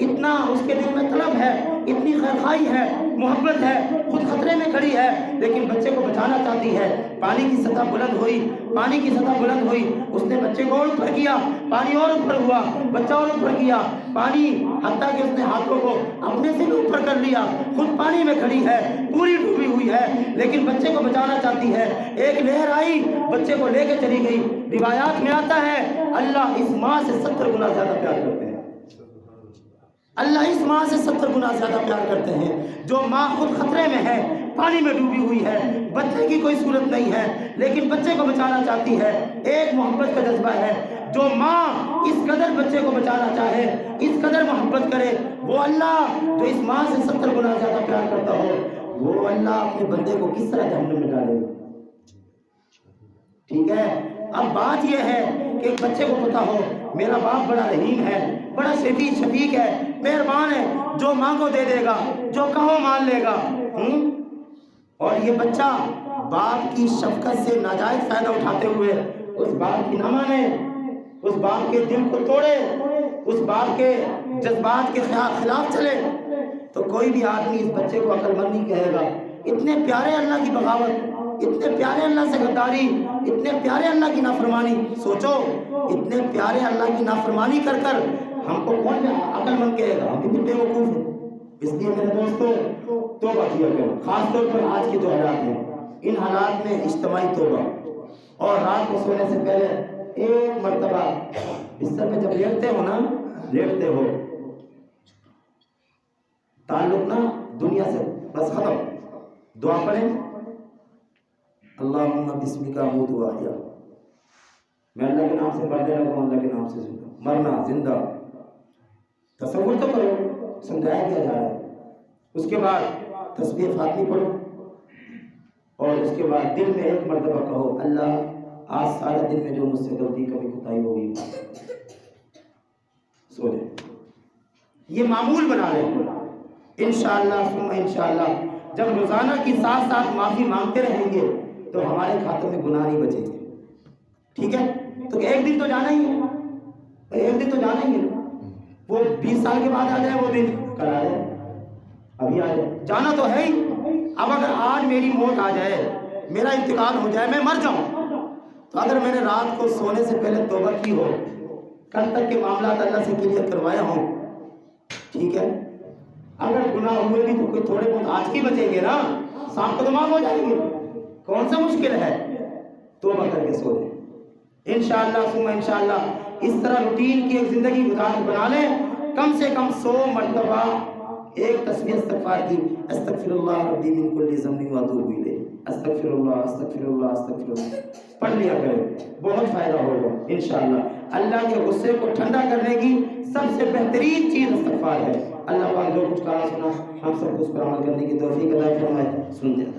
اتنا اس کے دل میں طلب ہے، اتنی خیرخواہی ہے، محبت ہے، خود خطرے میں کھڑی ہے لیکن بچے کو بچانا چاہتی ہے۔ پانی کی سطح بلند ہوئی، اس نے بچے کو اور اوپر کیا، پانی اور اوپر ہوا، بچہ اور اوپر کیا، پانی حتیٰ کہ اس نے ہاتھوں کو اپنے سے بھی اوپر کر لیا، خود پانی میں کھڑی ہے، پوری ڈوبی ہوئی ہے لیکن بچے کو بچانا چاہتی ہے۔ ایک لہر آئی، بچے کو لے کے چلی گئی۔ روایات میں آتا ہے اللہ اس ماں سے 70 گنا زیادہ پیار کرتے ہیں، اللہ اس ماں سے 70 گنا زیادہ پیار کرتے ہیں۔ جو ماں خود خطرے میں ہے، پانی میں ڈوبی ہوئی ہے، بچے کی کوئی صورت نہیں ہے لیکن بچے کو بچانا چاہتی ہے، ایک محبت کا جذبہ ہے۔ جو ماں اس قدر بچے کو بچانا چاہے، اس قدر محبت کرے، وہ اللہ جو اس ماں سے 70 گنا زیادہ پیار کرتا ہو، وہ اللہ اپنے بندے کو کس طرح جہنم میں ڈالے گا؟ ٹھیک ہے، اب بات یہ ہے کہ ایک بچے کو پتا ہو میرا باپ بڑا رحیم ہے، بڑا شفیق ہے، مہربان ہے، جو مانگو دے دے گا، جو کہو مان لے گا، اور یہ بچہ باپ کی شفقت سے ناجائز فائدہ اٹھاتے ہوئے اس باپ کی نہ مانے، باپ کے دل کو توڑے، اس باپ کے جذبات کے خلاف چلے، تو کوئی بھی آدمی اس بچے کو عقل مند نہیں کہے گا۔ اتنے پیارے اللہ کی بغاوت، اتنے پیارے اللہ سے غداری، اتنے پیارے اللہ کی نافرمانی، سوچو اتنے پیارے اللہ کی نافرمانی کر کر ہم کو کون عقل مند کہے گا؟ ہم کتنے بیوقوف ہیں۔ اس لیے میرے دوستوں توبہ کیا کرو، خاص طور پر آج کے جو حالات ہیں، ان حالات میں اجتماعی توبہ، اور رات کو سونے سے پہلے ایک مرتبہ بستر میں جب لیٹتے ہو نا، لیٹتے ہو، تعلق نا دنیا سے بس ختم، دعا پڑھیں اللہم بسمک اموت و احیا، میں اللہ کے نام سے مرنے لگا ہوں، اللہ کے نام سے زندہ، مرنا زندہ، تصور تو کرو، سمجھایا کیا جا رہا ہے۔ اس کے بعد تسبیح فاطمی پڑھو، اور اس کے بعد دل میں ایک مرتبہ کہو اللہ آج سارے دن میں جو مجھ سے غلطی کبھی کوتاہی ہو گئی، سو جائے، یہ معمول بنا لیں۔ انشاءاللہ ثم انشاءاللہ جب روزانہ کی ساتھ ساتھ معافی مانگتے رہیں گے تو ہمارے کھاتوں میں گناہ نہیں بچیں گے، ٹھیک ہے؟ تو ایک دن تو جانا ہی ہے، ایک دن تو جانا ہی ہے، وہ 20 سال کے بعد آ جائے وہ دن، کل آ جائے، ابھی آ جائے، جانا تو ہے ہی۔ اب اگر آج میری موت آ جائے، میرا انتقال ہو جائے، میں مر جاؤں، تو اگر میں نے رات کو سونے سے پہلے توبہ کی ہو، کل تک کے معاملات اللہ سے کلیئر کروایا ہوں، ٹھیک ہے؟ اگر گناہ ہوئے بھی تو کوئی تھوڑے بہت آج کی بچیں گے نا، شام کو تو معاف ہو جائیں گے، کون سا مشکل ہے؟ توبہ کر کے سو جائیں انشاءاللہ ثم انشاءاللہ۔ اس طرح روٹین کی ایک زندگی بنا لیں، کم سے کم 100 مرتبہ ایک تسبیح استغفار کی، استغفر اللہ ربی من کل ذنب واتوب الیہ، استغفر اللہ استغفر اللہ استغفر اللہ، پڑھ لیا کریں، بہت فائدہ ہوگا انشاءاللہ۔ اللہ کے غصے کو ٹھنڈا کرنے کی سب سے بہترین چیز استغفار ہے۔ اللہ پاک جو کچھ کہا سنا ہم سب کو اس پر عمل کرنے کی توفیق عطا فرمائے۔ سن دیا